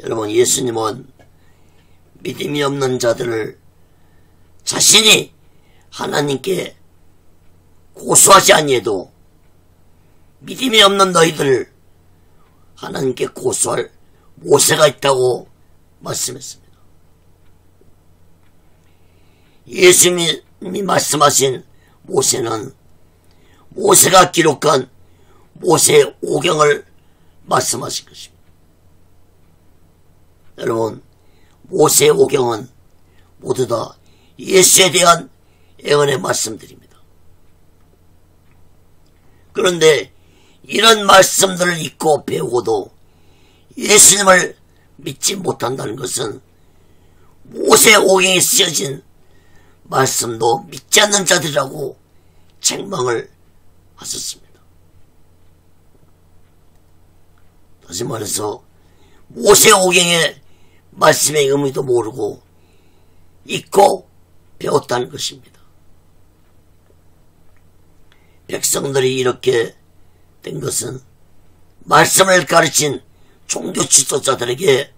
여러분, 예수님은 믿음이 없는 자들을 자신이 하나님께 고소하지 아니해도 믿음이 없는 너희들을 하나님께 고소할 모세가 있다고 말씀했습니다. 예수님이 말씀하신 모세는 모세가 기록한 모세 오경을 말씀하신 것입니다. 여러분, 모세 오경은 모두 다 예수에 대한 예언의 말씀들입니다. 그런데 이런 말씀들을 읽고 배우고도 예수님을 믿지 못한다는 것은 모세 오경에 쓰여진 말씀도 믿지 않는 자들이라고 책망을 하셨습니다. 다시 말해서 모세 오경의 말씀의 의미도 모르고 읽고 배웠다는 것입니다. 백성들이 이렇게 된 것은 말씀을 가르친 종교 지도자들에게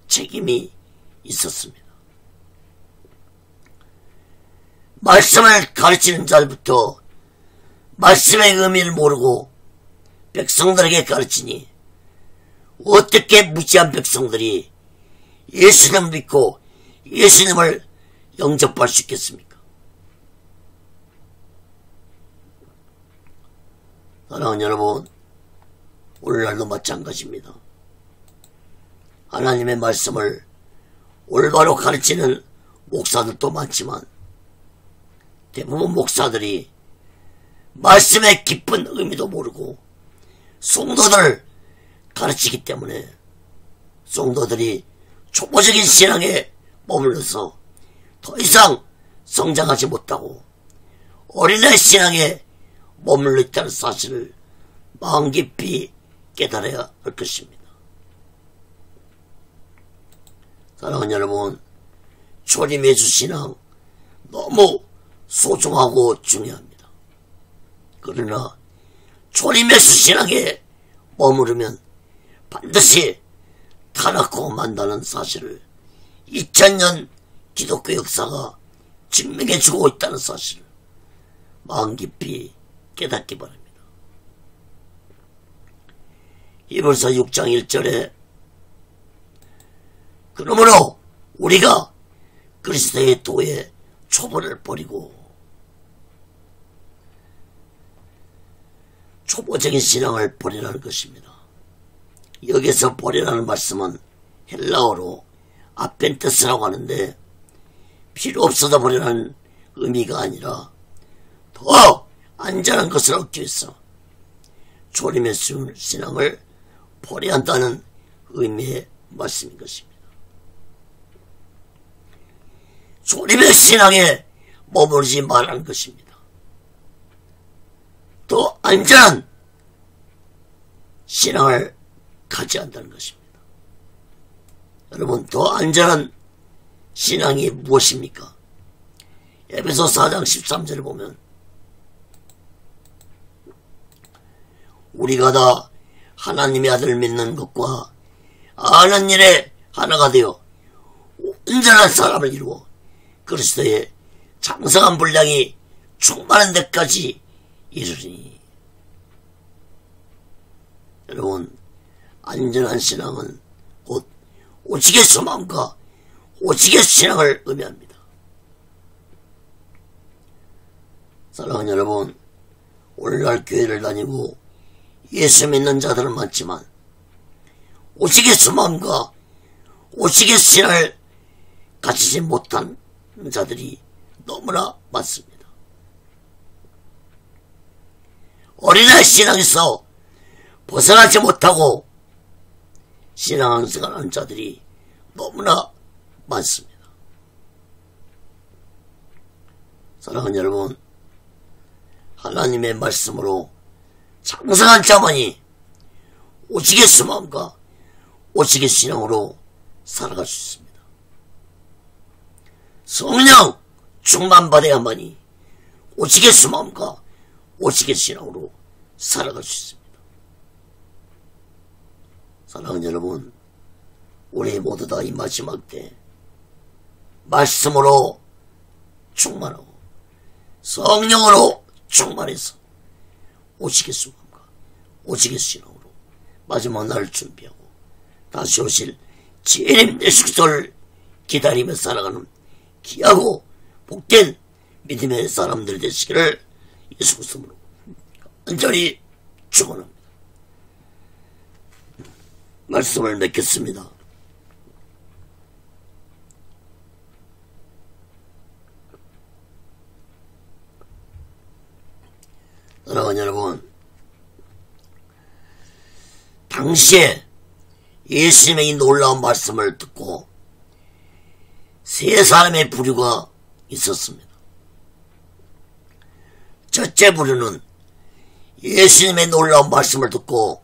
책임이 있었습니다. 말씀을 가르치는 자부터 말씀의 의미를 모르고 백성들에게 가르치니 어떻게 무지한 백성들이 예수님을 믿고 예수님을 영접할 수 있겠습니까? 사랑하는 여러분, 오늘날도 마찬가지입니다. 하나님의 말씀을 올바로 가르치는 목사들도 많지만 대부분 목사들이 말씀의 깊은 의미도 모르고 성도들을 가르치기 때문에 성도들이 초보적인 신앙에 머물러서 더 이상 성장하지 못하고 어린아이 신앙에 머물러 있다는 사실을 마음 깊이 깨달아야 할 것입니다. 사랑하는 여러분, 초림예수 신앙 너무 소중하고 중요합니다. 그러나 초림예수 신앙에 머무르면 반드시 타락하고 만다는 사실을 2000년 기독교 역사가 증명해주고 있다는 사실을 마음 깊이 깨닫기 바랍니다. 히브리서 6장 1절에 그러므로 우리가 그리스도의 도에 초보를 버리고 초보적인 신앙을 버리라는 것입니다. 여기서 버리라는 말씀은 헬라어로 아펜테스라고 하는데 필요 없어서 버리라는 의미가 아니라 더 안전한 것을 얻기 위해서 초림의 신앙을 버려야 한다는 의미의 말씀인 것입니다. 초림의 신앙에 머무르지 말라는 것입니다. 더 안전한 신앙을 가져야 한다는 것입니다. 여러분, 더 안전한 신앙이 무엇입니까? 에베소 4장 13절을 보면 우리가 다 하나님의 아들을 믿는 것과 아는 일에 하나가 되어 온전한 사람을 이루어 그리스도의 장성한 분량이 충만한 데까지 이르리니. 여러분, 안전한 신앙은 곧 오직의 소망과 오직의 신앙을 의미합니다. 사랑하는 여러분, 오늘날 교회를 다니고 예수 믿는 자들은 많지만 오직의 소망과 오직의 신앙을 가지지 못한 자들이 너무나 많습니다. 어린아이 신앙에서 벗어나지 못하고 신앙생활하는 자들이 너무나 많습니다. 사랑하는 여러분, 하나님의 말씀으로 장성한 자만이 오직의 소망과 오직의 신앙으로 살아갈 수 있습니다. 성령 충만받아야만이 오직의 소망과 오직의 신앙으로 살아갈 수 있습니다. 사랑하는 여러분, 우리 모두 다 이 마지막 때 말씀으로 충만하고 성령으로 충만해서 오직의 소망과 오직의 신앙으로 마지막 날을 준비하고 다시 오실 주님 예수 그리스도를 기다리며 살아가는 귀하고 복된 믿음의 사람들 되시기를 예수 그리스도로 간절히 축원합니다. 말씀을 맺겠습니다. 사랑하는 여러분, 당시에 예수님의 이 놀라운 말씀을 듣고 세 사람의 부류가 있었습니다. 첫째 부류는 예수님의 놀라운 말씀을 듣고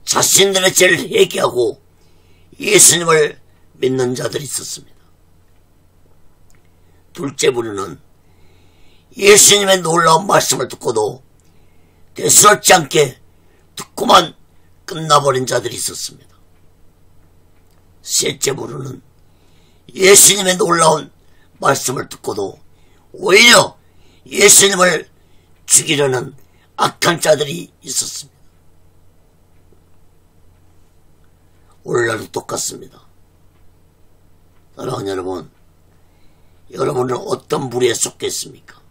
자신들의 죄를 회개하고 예수님을 믿는 자들이 있었습니다. 둘째 부류는 예수님의 놀라운 말씀을 듣고도 대수롭지 않게 듣고만 끝나버린 자들이 있었습니다. 셋째 부류는 예수님의 놀라운 말씀을 듣고도 오히려 예수님을 죽이려는 악한 자들이 있었습니다. 오늘날도 똑같습니다. 사랑하는 여러분, 여러분은 어떤 부류에 속했습니까?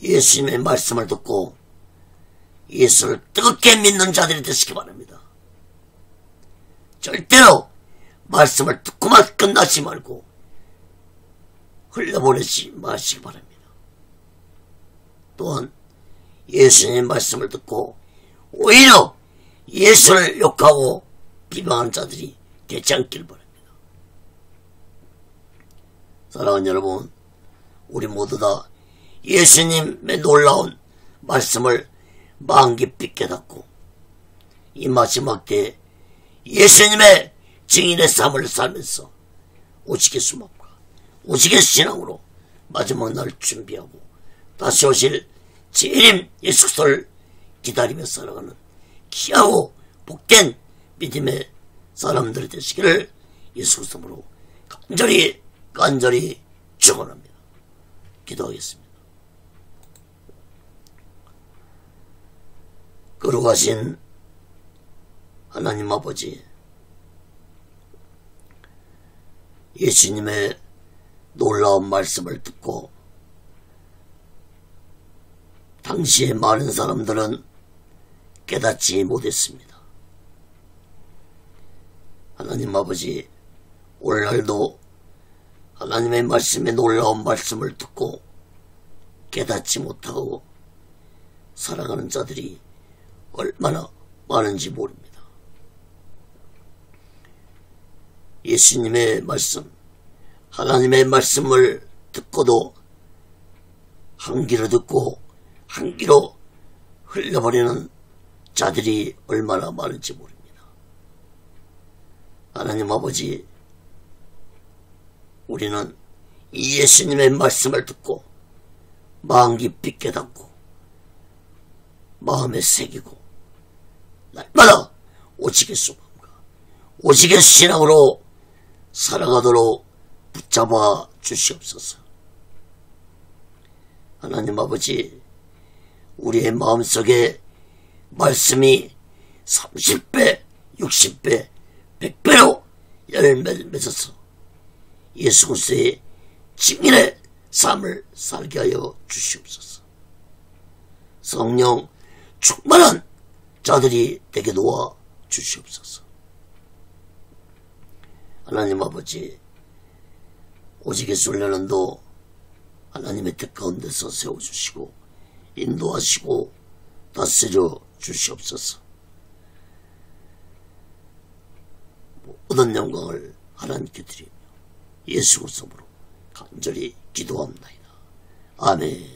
예수님의 말씀을 듣고 예수를 뜨겁게 믿는 자들이 되시기 바랍니다. 절대로 말씀을 듣고만 끝나지 말고 흘려보내지 마시기 바랍니다. 또한 예수님의 말씀을 듣고 오히려 예수를 욕하고 비방하는 자들이 되지 않길 바랍니다. 사랑하는 여러분, 우리 모두 다 예수님의 놀라운 말씀을 마음 깊이 깨닫고 이 마지막 때에 예수님의 증인의 삶을 살면서 오직의 수망과 오직의 신앙으로 마지막 날 준비하고 다시 오실 재림 예수를 기다리며 살아가는 귀하고 복된 믿음의 사람들이 되시기를 예수 그리스도로 간절히 축원합니다. 기도하겠습니다. 거룩하신 하나님 아버지, 예수님의 놀라운 말씀을 듣고 당시에 많은 사람들은 깨닫지 못했습니다. 하나님 아버지, 오늘날도 하나님의 말씀의 놀라운 말씀을 듣고 깨닫지 못하고 살아가는 자들이 얼마나 많은지 모릅니다. 예수님의 말씀, 하나님의 말씀을 듣고도 한 귀로 듣고 한 귀로 흘려버리는 자들이 얼마나 많은지 모릅니다. 하나님 아버지, 우리는 이 예수님의 말씀을 듣고 마음 깊이 깨닫고 마음에 새기고 날마다 오직의 수고함과 오직의 신앙으로 살아가도록 붙잡아 주시옵소서. 하나님 아버지, 우리의 마음속에 말씀이 30배, 60배, 100배로 열매를 맺어서 예수 그리스도의 증인의 삶을 살게 하여 주시옵소서. 성령 충만한 자들이 되게 도와 주시옵소서. 하나님 아버지, 오직의 순례는도 하나님의 뜻 가운데서 세워주시고 인도하시고 다스려 주시옵소서. 모든 영광을 하나님께 드리며 예수 그리스도로 간절히 기도합나이다. 아멘.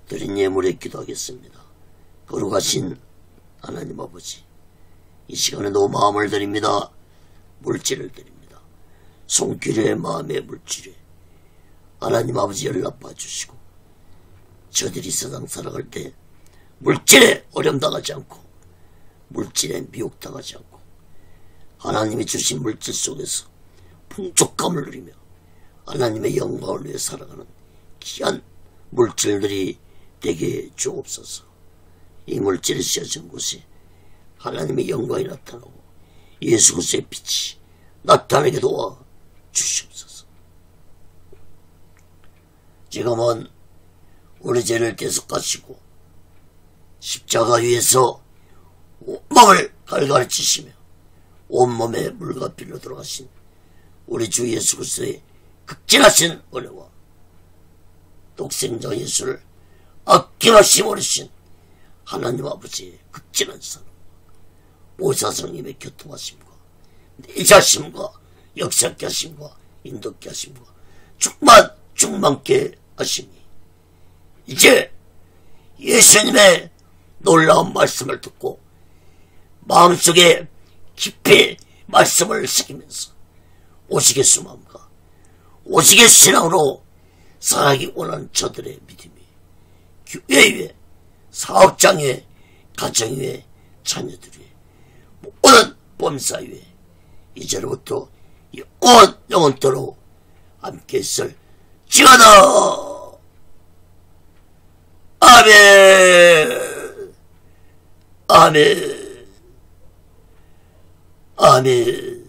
드린 예물에 기도하겠습니다. 거룩하신 하나님 아버지, 이 시간에도 마음을 드립니다. 물질을 드립니다. 손길의 마음의 물질에 하나님 아버지 연락받아 주시고 저들이 세상 살아갈 때 물질에 어려움당하지 않고 물질에 미혹당하지 않고 하나님이 주신 물질 속에서 풍족감을 누리며 하나님의 영광을 위해 살아가는 귀한 물질들이 되게 주옵소서. 이 물질이 씌어진 곳에 하나님의 영광이 나타나고 예수 그리스도의 빛이 나타나게 도와 주시옵소서. 지금은 우리 죄를 대속하시고 십자가 위에서 온몸을 갈가르치시며 온몸에 물과 피로 들어가신 우리 주 예수 그리스도의 극진하신 은혜와 독생자 예수를 아낌없이 모르신 하나님 아버지의 극진한 사랑, 보혜사성님의 교통하심과 내자심과 역사케 하심과 인도케 하심과 충만케 하시니 이제 예수님의 놀라운 말씀을 듣고 마음속에 깊이 말씀을 새기면서 오직의 수마음과 오직의 신앙으로 살아가기 원하는 저들의 믿음이 교회 위에, 사업장 위에, 가정 위에, 자녀들 위에, 모든 범사 위에 이제로부터 영원토록 함께 있을 지어다. 아멘. 아멘. 아멘.